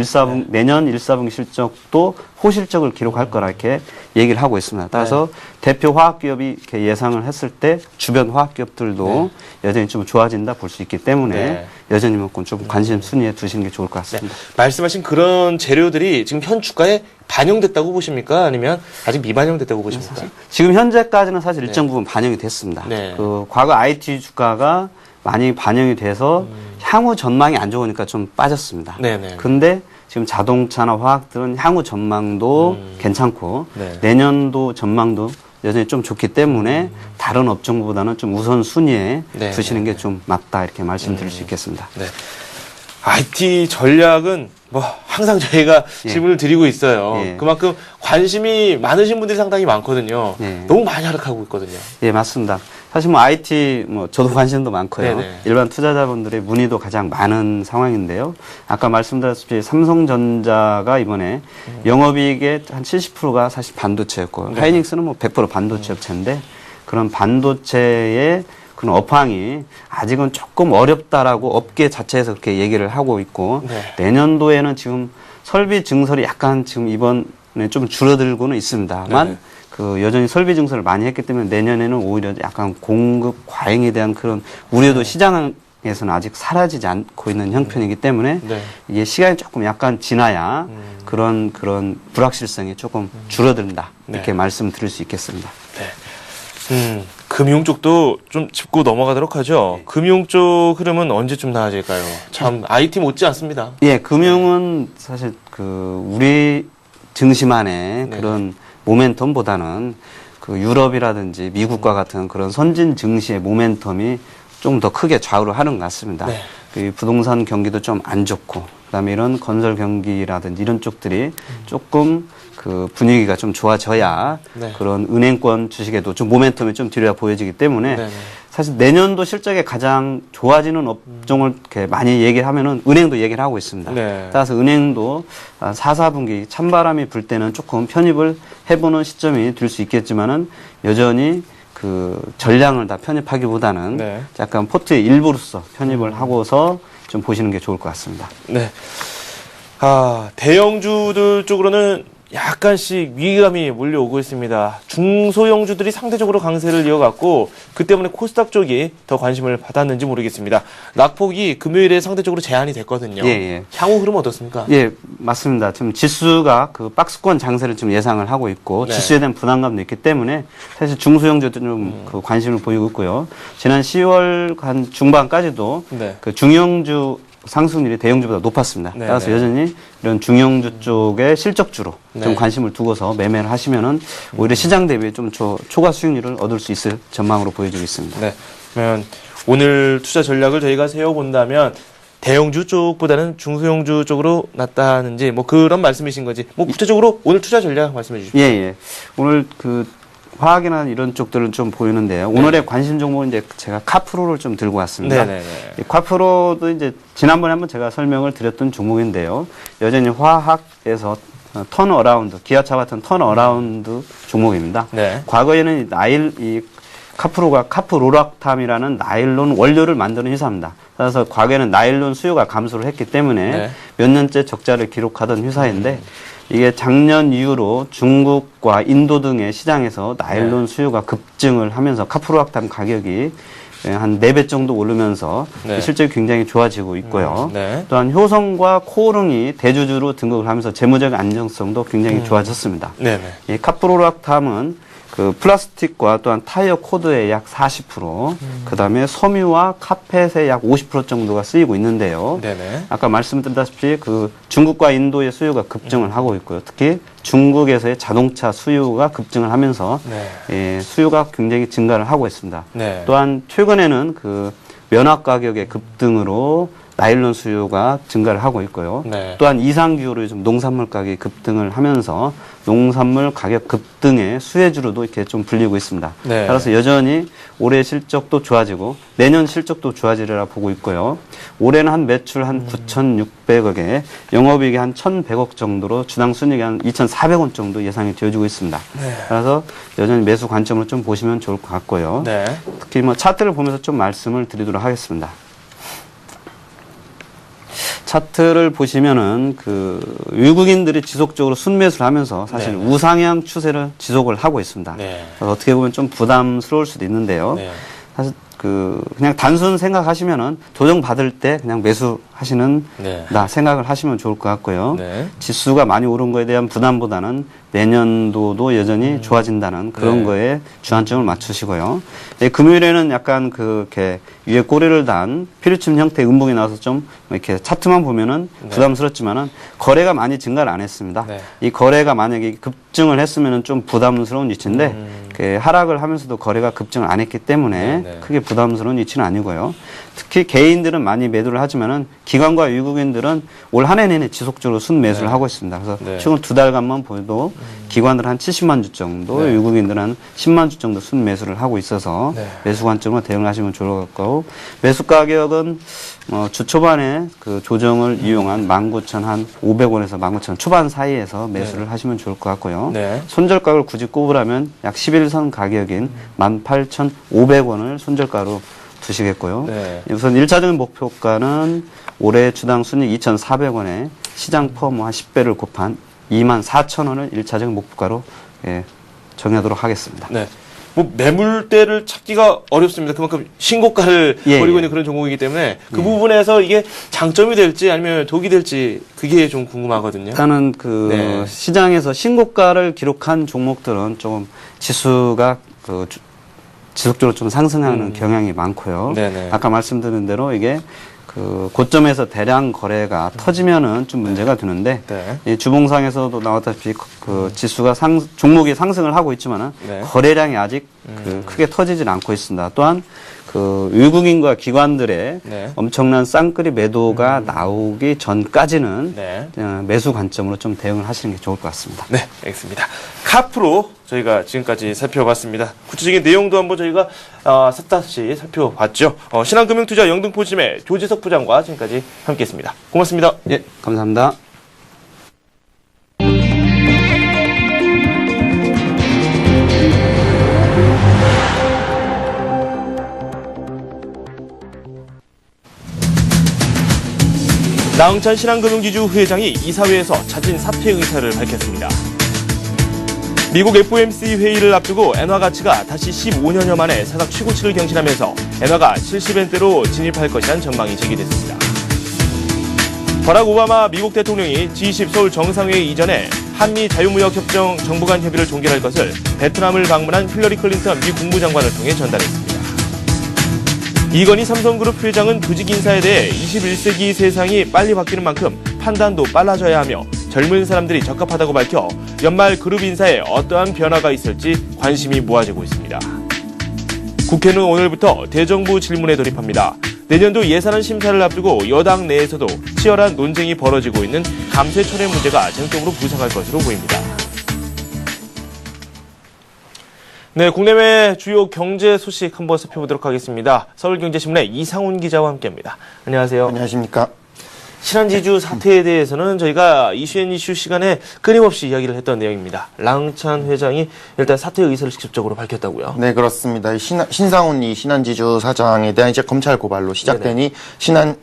C: 내년 1, 4분기 실적도 호실적을 기록할 거라 이렇게 얘기를 하고 있습니다. 따라서 대표 화학기업이 이렇게 예상을 했을 때 주변 화학기업들도 여전히 좀 좋아진다 볼 수 있기 때문에
A: 네.
C: 여전히 좀 관심 순위에 두시는 게 좋을 것 같습니다.
A: 말씀하신 그런 재료들이 지금 현 주가에 반영됐다고 보십니까? 아니면 아직 미반영됐다고 보십니까?
C: 지금 현재까지는 사실 일정 부분 반영이 됐습니다.
A: 네.
C: 그 과거 IT 주가가 많이 반영이 돼서 향후 전망이 안 좋으니까 좀 빠졌습니다.
A: 네네.
C: 근데 지금 자동차나 화학들은 향후 전망도 괜찮고
A: 네.
C: 내년도 전망도 여전히 좀 좋기 때문에 다른 업종보다는 좀 우선 순위에
A: 네.
C: 두시는 게 좀 맞다 이렇게 말씀드릴 수 있겠습니다.
A: 네. IT 전략은 뭐 항상 저희가
C: 예.
A: 질문을 드리고 있어요.
C: 예.
A: 그만큼 관심이 많으신 분들이 상당히 많거든요.
C: 예.
A: 너무 많이 하락하고 있거든요.
C: 예, 맞습니다. 사실 뭐 IT 저도 관심도 많고요.
A: 네네.
C: 일반 투자자분들의 문의도 가장 많은 상황인데요. 아까 말씀드렸듯이 삼성전자가 이번에 영업이익의 한 70%가 사실 반도체였고 하이닉스는 뭐 100% 반도체 업체인데 그런 반도체의 그런 업황이 아직은 조금 어렵다라고 업계 자체에서 그렇게 얘기를 하고 있고
A: 네.
C: 내년도에는 지금 설비 증설이 약간 지금 이번에 좀 줄어들고는 있습니다만
A: 네네.
C: 그 여전히 설비 증설을 많이 했기 때문에 내년에는 오히려 약간 공급 과잉에 대한 그런 우려도 시장에서는 아직 사라지지 않고 있는 형편이기 때문에
A: 네.
C: 이게 시간이 조금 약간 지나야 그런 불확실성이 조금 줄어든다 이렇게
A: 네.
C: 말씀드릴 수 있겠습니다.
A: 금융 쪽도 좀 짚고 넘어가도록 하죠. 금융 쪽 흐름은 언제쯤 나아질까요? 참 IT 못지 않습니다.
C: 예, 금융은 사실 그 우리 증시만의
A: 네.
C: 그런 모멘텀보다는 그 유럽이라든지 미국과 같은 그런 선진 증시의 모멘텀이 좀 더 크게 좌우를 하는 것 같습니다.
A: 네.
C: 그 부동산 경기도 좀 안 좋고 그다음에 이런 건설 경기라든지 이런 쪽들이 조금 그 분위기가 좀 좋아져야
A: 네.
C: 그런 은행권 주식에도 좀 모멘텀이 좀 뒤로야 보여지기 때문에
A: 네네.
C: 사실 내년도 실적에 가장 좋아지는 업종을 이렇게 많이 얘기를 하면은 은행도 얘기를 하고 있습니다.
A: 네.
C: 따라서 은행도 4, 4분기 찬바람이 불 때는 조금 편입을 해보는 시점이 될 수 있겠지만은 여전히 그 전량을 다 편입하기보다는
A: 네.
C: 약간 포트의 일부로서 편입을 하고서 좀 보시는 게 좋을 것 같습니다.
A: 네. 대형주들 쪽으로는 약간씩 위기감이 몰려오고 있습니다. 중소형주들이 상대적으로 강세를 이어갔고 그 때문에 코스닥 쪽이 더 관심을 받았는지 모르겠습니다. 낙폭이 금요일에 상대적으로 제한이 됐거든요.
C: 예.
A: 향후 흐름 어떻습니까?
C: 예, 맞습니다. 지금 지수가 그 박스권 장세를 좀 예상을 하고 있고
A: 네.
C: 지수에 대한 부담감도 있기 때문에 사실 중소형주도 좀 그 관심을 보이고 있고요. 지난 10월 한 중반까지도
A: 네.
C: 그 중형주 상승률이 대형주보다 높았습니다.
A: 네,
C: 따라서
A: 네.
C: 여전히 이런 중형주 쪽의 실적주로
A: 네.
C: 좀 관심을 두고서 매매를 하시면은 오히려 시장 대비에 좀 초과 수익률을 얻을 수 있을 전망으로 보여지고 있습니다.
A: 네. 그러면 오늘 투자 전략을 저희가 세워본다면 대형주 쪽보다는 중소형주 쪽으로 낫다는지 뭐 그런 말씀이신 거지. 뭐 구체적으로 오늘 투자 전략 말씀해 주십시오.
C: 예. 오늘 그 화학이나 이런 쪽들은 좀 보이는데요. 오늘의 관심 종목은 이제 제가 카프로를 좀 들고 왔습니다.
A: 네네네.
C: 이 카프로도 이제 지난번에 한번 제가 설명을 드렸던 종목인데요. 여전히 화학에서 턴어라운드, 기아차 같은 턴어라운드 종목입니다.
A: 네.
C: 과거에는 이 카프로가 카프로락탐이라는 나일론 원료를 만드는 회사입니다. 그래서 과거에는 나일론 수요가 감소를 했기 때문에
A: 네.
C: 몇 년째 적자를 기록하던 회사인데 이게 작년 이후로 중국과 인도 등의 시장에서 나일론 수요가 급증을 하면서 카프로락탐 가격이 한 4배 정도 오르면서
A: 네.
C: 실적이 굉장히 좋아지고 있고요.
A: 네.
C: 또한 효성과 코오릉이 대주주로 등극을 하면서 재무적 안정성도 굉장히 좋아졌습니다.
A: 네네.
C: 이 카프로락탐은 그 플라스틱과 또한 타이어 코드의 약 40%, 그다음에 섬유와 카펫의 약 50% 정도가 쓰이고 있는데요.
A: 네네.
C: 아까 말씀드렸다시피 그 중국과 인도의 수요가 급증을 하고 있고요. 특히 중국에서의 자동차 수요가 급증을 하면서
A: 네.
C: 수요가 굉장히 증가를 하고 있습니다.
A: 네.
C: 또한 최근에는 그 면화 가격의 급등으로 나일론 수요가 증가를 하고 있고요.
A: 네.
C: 또한 이상기후로 요즘 농산물 가격이 급등을 하면서 농산물 가격 급등의 수혜주로도 이렇게 좀 불리고 있습니다.
A: 네.
C: 따라서 여전히 올해 실적도 좋아지고 내년 실적도 좋아지리라 보고 있고요. 올해는 한 매출 한 9,600억에 영업이익이 한 1,100억 정도로 주당 순이익이 한 2,400원 정도 예상이 되어지고 있습니다.
A: 네.
C: 그래서 여전히 매수 관점으로 좀 보시면 좋을 것 같고요.
A: 네.
C: 특히 뭐 차트를 보면서 좀 말씀을 드리도록 하겠습니다. 차트를 보시면은 그 외국인들이 지속적으로 순매수를 하면서 사실
A: 네.
C: 우상향 추세를 지속을 하고 있습니다.
A: 네.
C: 그래서 어떻게 보면 좀 부담스러울 수도 있는데요.
A: 네.
C: 사실 그 그냥 단순 생각하시면은 조정 받을 때 그냥 매수하시는
A: 네.
C: 다 생각을 하시면 좋을 것 같고요.
A: 네.
C: 지수가 많이 오른 거에 대한 부담보다는 내년도도 여전히 좋아진다는 그런
A: 네.
C: 거에 주안점을 맞추시고요. 예, 금요일에는 약간 그렇게 위에 꼬리를 단 피리침 형태의 음봉이 나와서 좀 이렇게 차트만 보면은
A: 네.
C: 부담스럽지만은 거래가 많이 증가를 안 했습니다.
A: 네.
C: 이 거래가 만약에 급증을 했으면은 좀 부담스러운 위치인데 그 하락을 하면서도 거래가 급증을 안 했기 때문에
A: 네.
C: 크게 부담스러운 위치는 아니고요. 특히 개인들은 많이 매도를 하지만은 기관과 외국인들은 올 한 해 내내 지속적으로 순매수를 하고 있습니다. 그래서
A: 네.
C: 최근 2달간만 보여도 기관들은 한 70만 주 정도,
A: 네.
C: 외국인들은 한 10만 주 정도 순매수를 하고 있어서
A: 네.
C: 매수 관점으로 대응을 하시면 좋을 것 같고 매수 가격은 주 초반에 그 조정을 이용한 19,500원에서 19,000원 초반 사이에서 매수를 하시면 좋을 것 같고요.
A: 네.
C: 손절가를 굳이 꼽으라면 약 11선 가격인 18,500원을 손절가로 두시겠고요.
A: 네.
C: 우선 1차적인 목표가는 올해 주당 순이익 2,400원에 시장 포함 한 10배를 곱한 24,000원을 1차적인 목표가로 정하도록 하겠습니다.
A: 네. 뭐 매물대를 찾기가 어렵습니다. 그만큼 신고가를
C: 예,
A: 벌이고
C: 예.
A: 있는 그런 종목이기 때문에 그 부분에서 이게 장점이 될지 아니면 독이 될지 그게 좀 궁금하거든요.
C: 일단은 그
A: 네.
C: 시장에서 신고가를 기록한 종목들은 좀 지수가 지속적으로 좀 상승하는 경향이 많고요.
A: 네네.
C: 아까 말씀드린 대로 이게 그 고점에서 대량 거래가 터지면은 좀 문제가 되는데
A: 네.
C: 이 주봉상에서도 나왔다시피 그 지수가 종목이 상승을 하고 있지만은
A: 네.
C: 거래량이 아직 그 크게 터지질 않고 있습니다. 또한 그 외국인과 기관들의
A: 네.
C: 엄청난 쌍끌이 매도가 나오기 전까지는
A: 네.
C: 매수 관점으로 좀 대응을 하시는 게 좋을 것 같습니다.
A: 네, 알겠습니다. 카프로 저희가 지금까지 살펴봤습니다. 구체적인 내용도 한번 저희가 샅샅이 살펴봤죠. 신한금융투자 영등포지매 조지석 부장과 지금까지 함께했습니다. 고맙습니다.
C: 예, 감사합니다.
A: 나흥찬 신한금융지주 회장이 이사회에서 자진 사퇴 의사를 밝혔습니다. 미국 FOMC 회의를 앞두고 엔화 가치가 다시 15년여 만에 사상 최고치를 경신하면서 엔화가 70엔대로 진입할 것이란 전망이 제기됐습니다. 버락 오바마 미국 대통령이 G20 서울 정상회의 이전에 한미 자유무역협정 정부 간 협의를 종결할 것을 베트남을 방문한 힐러리 클린턴 미 국무장관을 통해 전달했습니다. 이건희 삼성그룹 회장은 조직 인사에 대해 21세기 세상이 빨리 바뀌는 만큼 판단도 빨라져야 하며 젊은 사람들이 적합하다고 밝혀 연말 그룹 인사에 어떠한 변화가 있을지 관심이 모아지고 있습니다. 국회는 오늘부터 대정부 질문에 돌입합니다. 내년도 예산안 심사를 앞두고 여당 내에서도 치열한 논쟁이 벌어지고 있는 감세철회 문제가 쟁점으로 부상할 것으로 보입니다. 네, 국내외 주요 경제 소식 한번 살펴보도록 하겠습니다. 서울경제신문의 이상훈 기자와 함께합니다. 안녕하세요.
D: 안녕하십니까.
A: 신한지주 사태에 대해서는 저희가 이슈 시간에 끊임없이 이야기를 했던 내용입니다. 랑찬 회장이 일단 사퇴 의사를 직접적으로 밝혔다고요.
D: 네, 그렇습니다. 신상훈 이 신한지주 사장에 대한 이제 검찰 고발로 시작되니 신한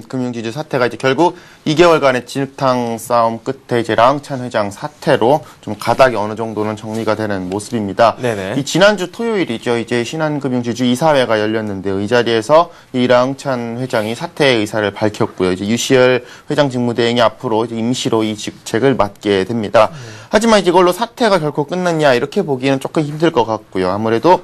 D: 금융지주 사태가 이제 결국 2개월간의 진흙탕 싸움 끝에 이제 랑찬 회장 사퇴로 좀 가닥이 어느 정도는 정리가 되는 모습입니다.
A: 네네.
D: 이 지난주 토요일이죠. 이제 신한금융지주 이사회가 열렸는데요. 이 자리에서 이 랑찬 회장이 사퇴 의사를 밝혔고요. 이제 유시열 회장 직무대행이 앞으로 이제 임시로 이 직책을 맡게 됩니다. 하지만 이제 이걸로 사퇴가 결코 끝났냐 이렇게 보기에는 조금 힘들 것 같고요. 아무래도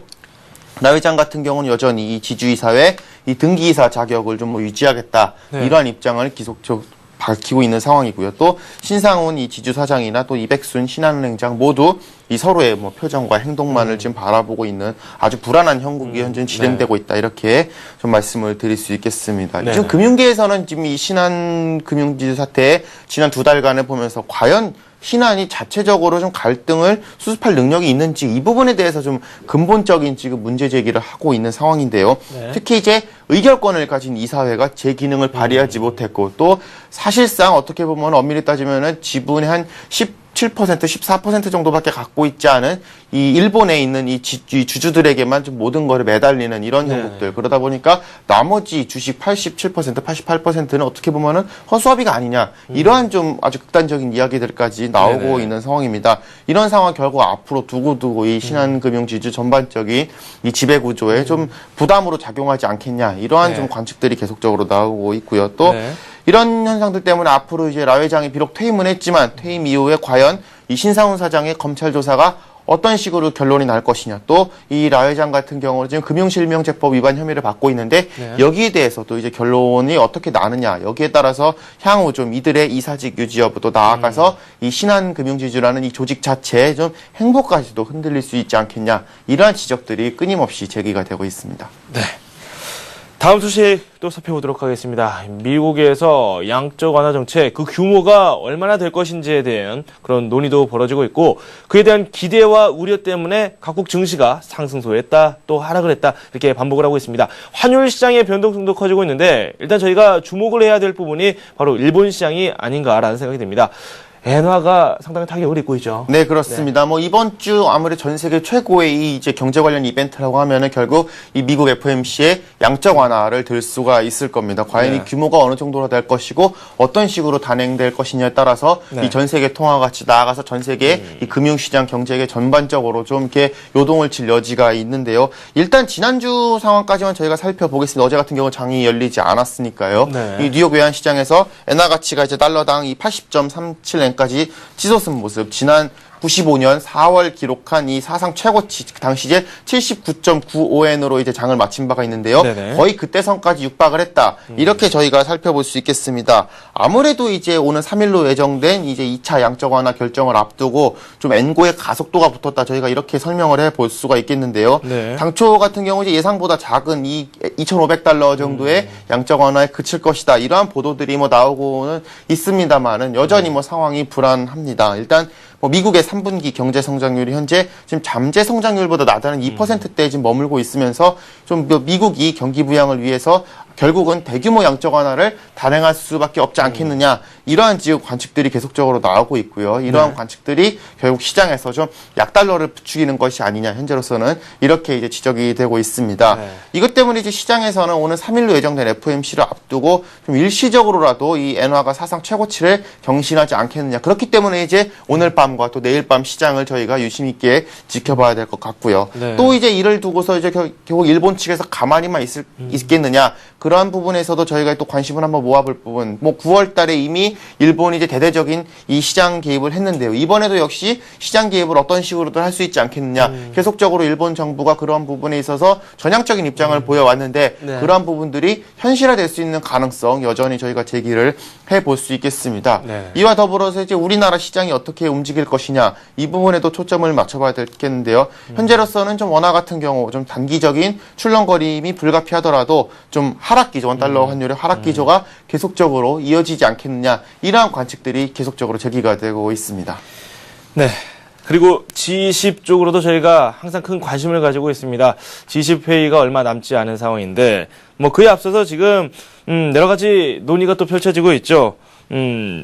D: 나 회장 같은 경우는 여전히 이 지주이사회 이 등기이사 자격을 좀 유지하겠다
A: 네.
D: 이러한 입장을 계속적으로 밝히고 있는 상황이고요. 또 신상훈 이 지주 사장이나 또 이백순 신한은행장 모두 이 서로의 뭐 표정과 행동만을 지금 바라보고 있는 아주 불안한 형국이 현재 진행되고 있다 이렇게 좀 말씀을 드릴 수 있겠습니다.
A: 네.
D: 지금 금융계에서는 지금 이 신한금융지주 사태에 지난 2달간을 보면서 과연 신한이 자체적으로 좀 갈등을 수습할 능력이 있는지 이 부분에 대해서 좀 근본적인 지금 문제 제기를 하고 있는 상황인데요.
A: 네.
D: 특히 이제 의결권을 가진 이사회가 제 기능을 발휘하지 못했고 또 사실상 어떻게 보면 엄밀히 따지면은 지분의 한 17%, 14% 정도밖에 갖고 있지 않은 이 일본에 있는 이 주주들에게만 좀 모든 거를 매달리는 이런
A: 네.
D: 형국들. 그러다 보니까 나머지 주식 87%, 88%는 어떻게 보면은 허수아비가 아니냐. 이러한 좀 아주 극단적인 이야기들까지 나오고
A: 네네.
D: 있는 상황입니다. 이런 상황 결국 앞으로 두고두고 이 신한금융지주 전반적인 이 지배구조에 좀 부담으로 작용하지 않겠냐. 이러한
A: 네.
D: 좀 관측들이 계속적으로 나오고 있고요. 또
A: 네.
D: 이런 현상들 때문에 앞으로 이제 라 회장이 비록 퇴임은 했지만 퇴임 이후에 과연 이 신상훈 사장의 검찰 조사가 어떤 식으로 결론이 날 것이냐. 또 이 라 회장 같은 경우는 지금 금융실명제법 위반 혐의를 받고 있는데
A: 네.
D: 여기에 대해서도 이제 결론이 어떻게 나느냐. 여기에 따라서 향후 좀 이들의 이사직 유지 여부도 나아가서 이 신한금융지주라는 이 조직 자체의 좀 행보까지도 흔들릴 수 있지 않겠냐. 이러한 지적들이 끊임없이 제기가 되고 있습니다.
A: 네. 다음 소식 또 살펴보도록 하겠습니다. 미국에서 양적 완화 정책 그 규모가 얼마나 될 것인지에 대한 그런 논의도 벌어지고 있고 그에 대한 기대와 우려 때문에 각국 증시가 상승소했다 또 하락을 했다 이렇게 반복을 하고 있습니다. 환율 시장의 변동성도 커지고 있는데 일단 저희가 주목을 해야 될 부분이 바로 일본 시장이 아닌가라는 생각이 듭니다. 엔화가 상당히 타격을 입고 있죠.
D: 네, 그렇습니다. 뭐 이번 주 아무래도 전 세계 최고의 이 이제 경제 관련 이벤트라고 하면은 결국 이 미국 FOMC의 양적 완화를 들 수가 있을 겁니다. 과연
A: 네.
D: 이 규모가 어느 정도로 될 것이고 어떤 식으로 단행될 것이냐에 따라서
A: 네.
D: 이 전 세계 통화 가치 나아가서 전 세계 이 금융시장 경제계 전반적으로 좀 이렇게 요동을 칠 여지가 있는데요. 일단 지난주 상황까지만 저희가 살펴보겠습니다. 어제 같은 경우 장이 열리지 않았으니까요.
A: 네.
D: 이 뉴욕 외환 시장에서 엔화 가치가 이제 달러당 이 80.37엔 까지 치솟은 모습. 지난 95년 4월 기록한 이 사상 최고치 당시 이제 79.95엔으로 이제 장을 마친 바가 있는데요.
A: 네네.
D: 거의 그때 선까지 육박을 했다. 이렇게 저희가 살펴볼 수 있겠습니다. 아무래도 이제 오는 3일로 예정된 이제 2차 양적 완화 결정을 앞두고 좀 엔고의 가속도가 붙었다. 저희가 이렇게 설명을 해 볼 수가 있겠는데요.
A: 네.
D: 당초 같은 경우 이제 예상보다 작은 이 2,500달러 정도의 양적 완화에 그칠 것이다. 이러한 보도들이 뭐 나오고는 있습니다만은 여전히 뭐 상황이 불안합니다. 일단 뭐 미국의 3분기 경제 성장률이 현재 지금 잠재 성장률보다 낮다는 2%대에 지금 머물고 있으면서 좀 미국이 경기 부양을 위해서 결국은 대규모 양적 완화를 단행할 수밖에 없지 않겠느냐. 이러한 지금 관측들이 계속적으로 나오고 있고요. 이러한 관측들이 결국 시장에서 좀 약달러를 부추기는 것이 아니냐. 현재로서는 이렇게 이제 지적이 되고 있습니다.
A: 네.
D: 이것 때문에 이제 시장에서는 오늘 3일로 예정된 FOMC를 앞두고 좀 일시적으로라도 이 엔화가 사상 최고치를 경신하지 않겠느냐. 그렇기 때문에 이제 오늘 밤과 또 내일 밤 시장을 저희가 유심 있게 지켜봐야 될 것 같고요.
A: 네.
D: 또 이제 이를 두고서 이제 결국 일본 측에서 가만히만 있겠느냐. 그러한 부분에서도 저희가 또 관심을 한번 모아볼 부분. 뭐 9월 달에 이미 일본이 이제 대대적인 이 시장 개입을 했는데요. 이번에도 역시 시장 개입을 어떤 식으로든 할 수 있지 않겠느냐. 계속적으로 일본 정부가 그런 부분에 있어서 전향적인 입장을 보여왔는데
A: 네.
D: 그러한 부분들이 현실화될 수 있는 가능성 여전히 저희가 제기를 해볼 수 있겠습니다.
A: 네.
D: 이와 더불어서 이제 우리나라 시장이 어떻게 움직일 것이냐 이 부분에도 초점을 맞춰봐야 되겠는데요. 현재로서는 좀 원화 같은 경우 좀 단기적인 출렁거림이 불가피하더라도 좀 하락 기조, 원달러 환율의 하락 기조가 계속적으로 이어지지 않겠느냐 이러한 관측들이 계속적으로 제기가 되고 있습니다.
A: 네. 그리고 G20 쪽으로도 저희가 항상 큰 관심을 가지고 있습니다. G20 회의가 얼마 남지 않은 상황인데, 뭐 그에 앞서서 지금 여러 가지 논의가 또 펼쳐지고 있죠.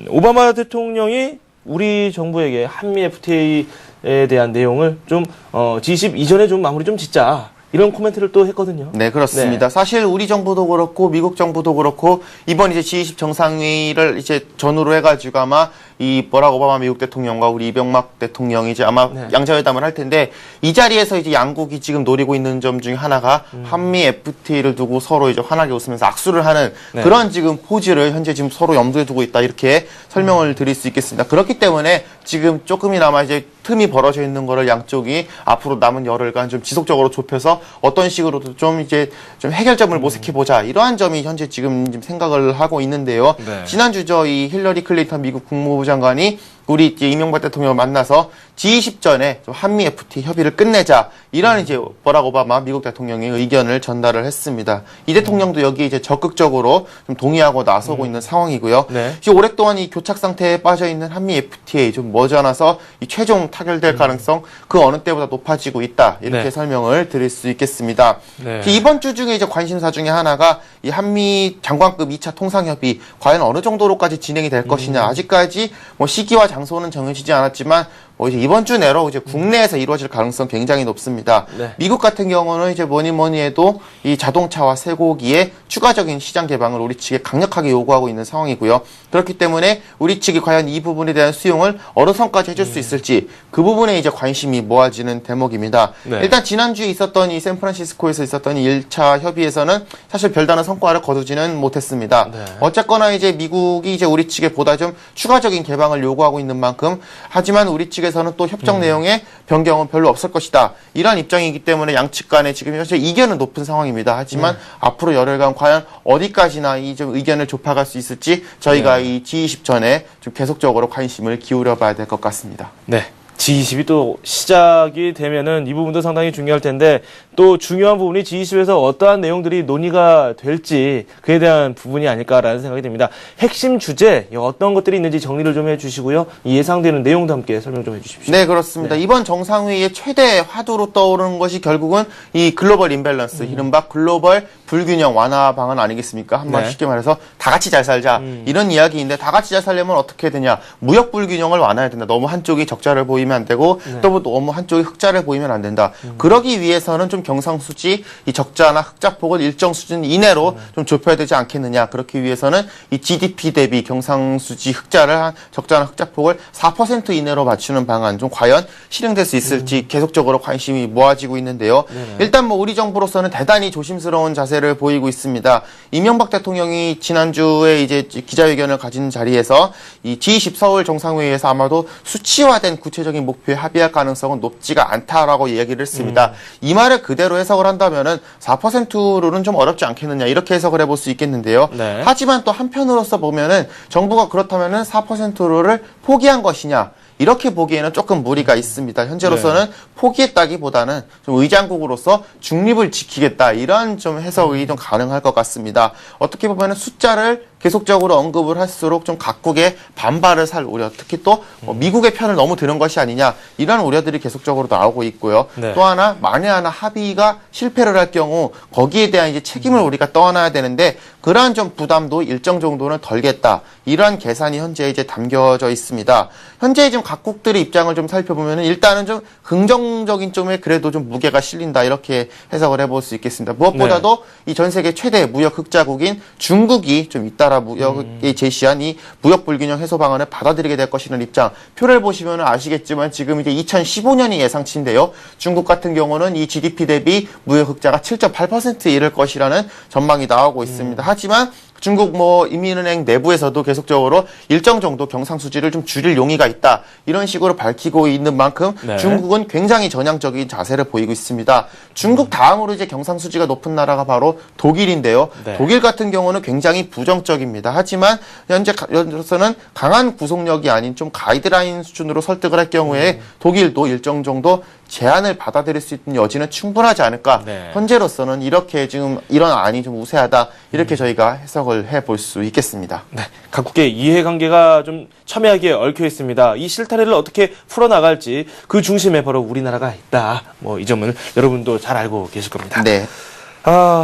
A: 오바마 대통령이 우리 정부에게 한미 FTA에 대한 내용을 좀 G20 이전에 좀 마무리 좀 짓자. 이런 코멘트를 또 했거든요.
D: 네, 그렇습니다.
A: 네.
D: 사실 우리 정부도 그렇고 미국 정부도 그렇고 이번 이제 G20 정상회의를 이제 전후로 해가지고 아마 이 버락 오바마 미국 대통령과 우리 이명박 대통령이 이제 아마
A: 네.
D: 양자회담을 할 텐데 이 자리에서 이제 양국이 지금 노리고 있는 점 중에 하나가 한미 FTA를 두고 서로 이제 환하게 웃으면서 악수를 하는
A: 네.
D: 그런 지금 포즈를 현재 지금 서로 염두에 두고 있다 이렇게 설명을 드릴 수 있겠습니다. 그렇기 때문에 지금 조금이나마 이제 틈이 벌어져 있는 거를 양쪽이 앞으로 남은 열흘간 좀 지속적으로 좁혀서 어떤 식으로도 좀 이제 좀 해결점을 모색해 보자 이러한 점이 현재 지금 생각을 하고 있는데요.
A: 네.
D: 지난주죠 이 힐러리 클린턴 미국 국무부 장관이 우리 이제 이명박 대통령을 만나서 G20 전에 좀 한미 FTA 협의를 끝내자 이런 이제 버락 오바마 미국 대통령의 의견을 전달을 했습니다. 이 대통령도 여기에 이제 적극적으로 좀 동의하고 나서고 있는 상황이고요.
A: 네.
D: 지금 오랫동안 이 교착 상태에 빠져 있는 한미 FTA 좀 머지않아서 이 최종 타결될 가능성 그 어느 때보다 높아지고 있다 이렇게
A: 네.
D: 설명을 드릴 수 있겠습니다.
A: 네.
D: 이번 주 중에 이제 관심사 중에 하나가 이 한미 장관급 2차 통상협의 과연 어느 정도로까지 진행이 될 것이냐 아직까지 뭐 시기와 장소는 정해지지 않았지만 뭐 이제 이번 주 내로 이제 국내에서 이루어질 가능성 굉장히 높습니다.
A: 네.
D: 미국 같은 경우는 이제 뭐니 해도 이 자동차와 쇠고기의 추가적인 시장 개방을 우리 측에 강력하게 요구하고 있는 상황이고요. 그렇기 때문에 우리 측이 과연 이 부분에 대한 수용을 어느 선까지 해줄 수 있을지 그 부분에 이제 관심이 모아지는 대목입니다.
A: 네.
D: 일단 지난주에 있었던 이 샌프란시스코에서 있었던 이 1차 협의에서는 사실 별다른 성과를 거두지는 못했습니다.
A: 네.
D: 어쨌거나 이제 미국이 이제 우리 측에 보다 좀 추가적인 개방을 요구하고 있는 만큼 하지만 우리 측에서는 또 협정 내용에 변경은 별로 없을 것이다. 이런 입장이기 때문에 양측 간에 지금 현재 이견은 높은 상황입니다. 하지만 앞으로 열흘간 과연 어디까지나 이 좀 의견을 좁혀갈 수 있을지 저희가 이 G20 전에 좀 계속적으로 관심을 기울여 봐야 될 것 같습니다.
A: 네. G20이 또 시작이 되면은 이 부분도 상당히 중요할 텐데 또 중요한 부분이 G20에서 어떠한 내용들이 논의가 될지 그에 대한 부분이 아닐까라는 생각이 듭니다. 핵심 주제 어떤 것들이 있는지 정리를 좀 해주시고요. 이 예상되는 내용도 함께 설명 좀 해주십시오.
D: 네, 그렇습니다. 이번 정상회의의 최대 화두로 떠오르는 것이 결국은 이 글로벌 임밸런스, 이른바 글로벌 불균형 완화 방안 아니겠습니까? 한번
A: 네.
D: 쉽게 말해서 다 같이 잘 살자 이런 이야기인데 다 같이 잘 살려면 어떻게 되냐? 무역 불균형을 완화해야 된다. 너무 한쪽이 적자를 보이면 안 되고 또 너무 한쪽이 흑자를 보이면 안 된다. 그러기 위해서는 좀 경상수지 이 적자나 흑자폭을 일정 수준 이내로 좀 좁혀야 되지 않겠느냐. 그렇기 위해서는 이 GDP 대비 경상수지 흑자를 한 적자나 흑자폭을 4% 이내로 맞추는 방안 좀 과연 실행될 수 있을지 계속적으로 관심이 모아지고 있는데요. 일단 뭐 우리 정부로서는 대단히 조심스러운 자세를 보이고 있습니다. 이명박 대통령이 지난주에 이제 기자회견을 가진 자리에서 이 G20 서울 정상회의에서 아마도 수치화된 구체적인 목표에 합의할 가능성은 높지가 않다라고 이야기를 했습니다. 이 말을 그대로 해석을 한다면은 4%로는 좀 어렵지 않겠느냐 이렇게 해석을 해볼 수 있겠는데요.
A: 네.
D: 하지만 또 한편으로서 보면은 정부가 그렇다면은 4%를 포기한 것이냐? 이렇게 보기에는 조금 무리가 있습니다. 현재로서는 포기했다기보다는 좀 의장국으로서 중립을 지키겠다 이런 좀 해석이 좀 가능할 것 같습니다. 어떻게 보면은 숫자를 계속적으로 언급을 할수록 좀 각국의 반발을 살 우려, 특히 또 미국의 편을 너무 드는 것이 아니냐 이런 우려들이 계속적으로 나오고 있고요.
A: 네.
D: 또 하나 만에 하나 합의가 실패를 할 경우 거기에 대한 이제 책임을 우리가 떠안아야 되는데 그러한 좀 부담도 일정 정도는 덜겠다 이러한 계산이 현재 이제 담겨져 있습니다. 현재 지금 각국들의 입장을 좀 살펴보면은 일단은 좀 긍정적인 점에 그래도 좀 무게가 실린다 이렇게 해석을 해볼 수 있겠습니다. 무엇보다도 이 전 세계 최대 무역 흑자국인 중국이 좀 잇따라 무역에 제시한 이 무역 불균형 해소 방안을 받아들이게 될 것이라는 입장. 표를 보시면 아시겠지만 지금 이제 2015년이 예상치인데요. 중국 같은 경우는 이 GDP 대비 무역 흑자가 7.8%에 이를 것이라는 전망이 나오고 있습니다. 하지만 중국 뭐 인민은행 내부에서도 계속적으로 일정 정도 경상수지를 좀 줄일 용의가 있다. 이런 식으로 밝히고 있는 만큼
A: 네.
D: 중국은 굉장히 전향적인 자세를 보이고 있습니다. 중국 다음으로 이제 경상수지가 높은 나라가 바로 독일인데요.
A: 네.
D: 독일 같은 경우는 굉장히 부정적입니다. 하지만 현재로서는 강한 구속력이 아닌 좀 가이드라인 수준으로 설득을 할 경우에 독일도 일정 정도 제안을 받아들일 수 있는 여지는 충분하지 않을까.
A: 네.
D: 현재로서는 이렇게 지금 이런 안이 좀 우세하다. 이렇게 저희가 해석을 해볼 수 있겠습니다.
A: 네, 각국의 이해관계가 좀 첨예하게 얽혀 있습니다. 이 실타래를 어떻게 풀어나갈지 그 중심에 바로 우리나라가 있다. 뭐 이 점은 여러분도 잘 알고 계실 겁니다.
D: 네.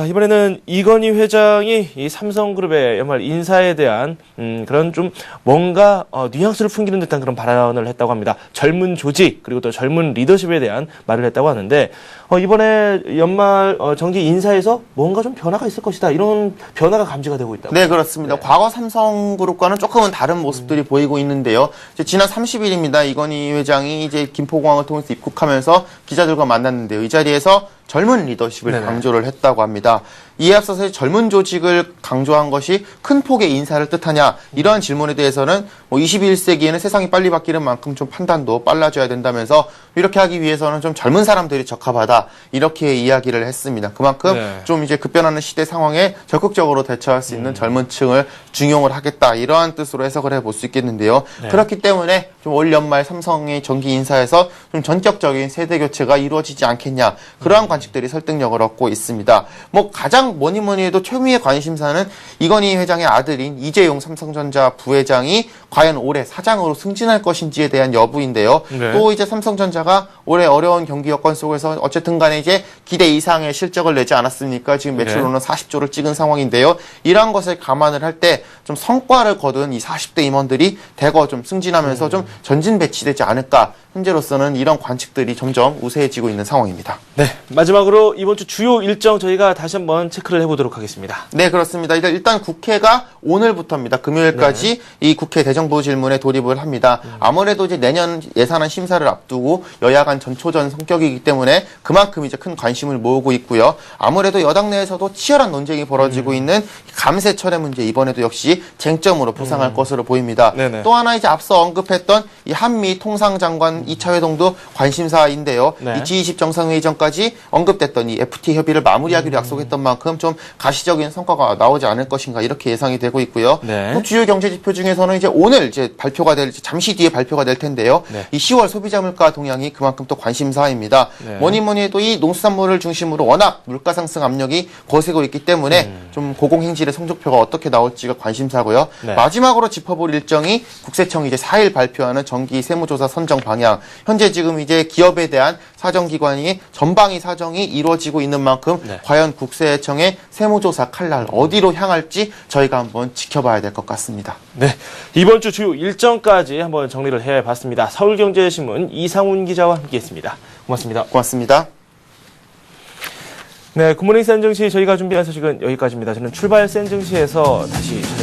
A: 이번에는 이건희 회장이 이 삼성그룹의 연말 인사에 대한 그런 좀 뭔가 뉘앙스를 풍기는 듯한 그런 발언을 했다고 합니다. 젊은 조직 그리고 또 젊은 리더십에 대한 말을 했다고 하는데 이번에 연말 정기 인사에서 뭔가 좀 변화가 있을 것이다. 이런 변화가 감지가 되고 있다고.
D: 네, 그렇습니다. 과거 삼성그룹과는 조금은 다른 모습들이 보이고 있는데요. 이제 지난 30일입니다. 이건희 회장이 이제 김포공항을 통해서 입국하면서 기자들과 만났는데요. 이 자리에서 젊은 리더십을
A: 네네.
D: 강조를 했다고 합니다. 이에 앞서서 젊은 조직을 강조한 것이 큰 폭의 인사를 뜻하냐 이러한 질문에 대해서는 21세기에는 세상이 빨리 바뀌는 만큼 좀 판단도 빨라져야 된다면서 이렇게 하기 위해서는 좀 젊은 사람들이 적합하다 이렇게 이야기를 했습니다. 그만큼
A: 네.
D: 좀 이제 급변하는 시대 상황에 적극적으로 대처할 수 있는 젊은 층을 중용을 하겠다 이러한 뜻으로 해석을 해볼 수 있겠는데요.
A: 네.
D: 그렇기 때문에 좀 올 연말 삼성의 정기 인사에서 좀 전격적인 세대 교체가 이루어지지 않겠냐 그러한 관측들이 설득력을 얻고 있습니다. 뭐 가장 뭐니 해도 최미의 관심사는 이건희 회장의 아들인 이재용 삼성전자 부회장이 과연 올해 사장으로 승진할 것인지에 대한 여부인데요.
A: 네.
D: 또 이제 삼성전자가 올해 어려운 경기 여건 속에서 어쨌든 간에 이제 기대 이상의 실적을 내지 않았습니까? 지금 매출로는 40조를 찍은 상황인데요. 이러한 것을 감안을 할 때 좀 성과를 거둔 이 40대 임원들이 대거 좀 승진하면서 좀 전진 배치되지 않을까. 현재로서는 이런 관측들이 점점 우세해지고 있는 상황입니다.
A: 네, 마지막으로 이번 주 주요 일정 저희가 다시 한번 체크를 해보도록 하겠습니다.
D: 네, 그렇습니다. 일단 국회가 오늘부터입니다. 금요일까지 이 국회 대정부 질문에 돌입을 합니다. 아무래도 이제 내년 예산안 심사를 앞두고 여야 간 전초전 성격이기 때문에 그만큼 이제 큰 관심을 모으고 있고요. 아무래도 여당 내에서도 치열한 논쟁이 벌어지고 있는 감세철의 문제 이번에도 역시 쟁점으로 부상할 것으로 보입니다.
A: 네네.
D: 또 하나 이제 앞서 언급했던 이 한미 통상장관 2차 회동도 관심사인데요.
A: 네.
D: 이 G20 정상회의 전까지 언급됐던 이 FTA 협의를 마무리하기로 약속했던 만큼 좀 가시적인 성과가 나오지 않을 것인가 이렇게 예상이 되고 있고요.
A: 네.
D: 또 주요 경제 지표 중에서는 이제 오늘 이제 발표가 될 잠시 뒤에 발표가 될 텐데요.
A: 네.
D: 이 10월 소비자 물가 동향이 그만큼 또 관심사입니다.
A: 네.
D: 뭐니 해도 이 농수산물을 중심으로 워낙 물가 상승 압력이 거세고 있기 때문에 좀 고공행진의 성적표가 어떻게 나올지가 관심사고요.
A: 네.
D: 마지막으로 짚어볼 일정이 국세청이 이제 4일 발표하는 정기 세무조사 선정 방향. 현재 지금 이제 기업에 대한 사정기관이 전방위 사정이 이루어지고 있는 만큼
A: 네.
D: 과연 국세청의 세무조사 칼날 어디로 향할지 저희가 한번 지켜봐야 될 것 같습니다.
A: 네, 이번 주 주요 일정까지 한번 정리를 해봤습니다. 서울경제신문 이상훈 기자와 함께했습니다. 고맙습니다.
D: 고맙습니다.
A: 네, 굿모닝 센증시 저희가 준비한 소식은 여기까지입니다. 저는 출발 센증시에서 다시 찾아뵙겠습니다.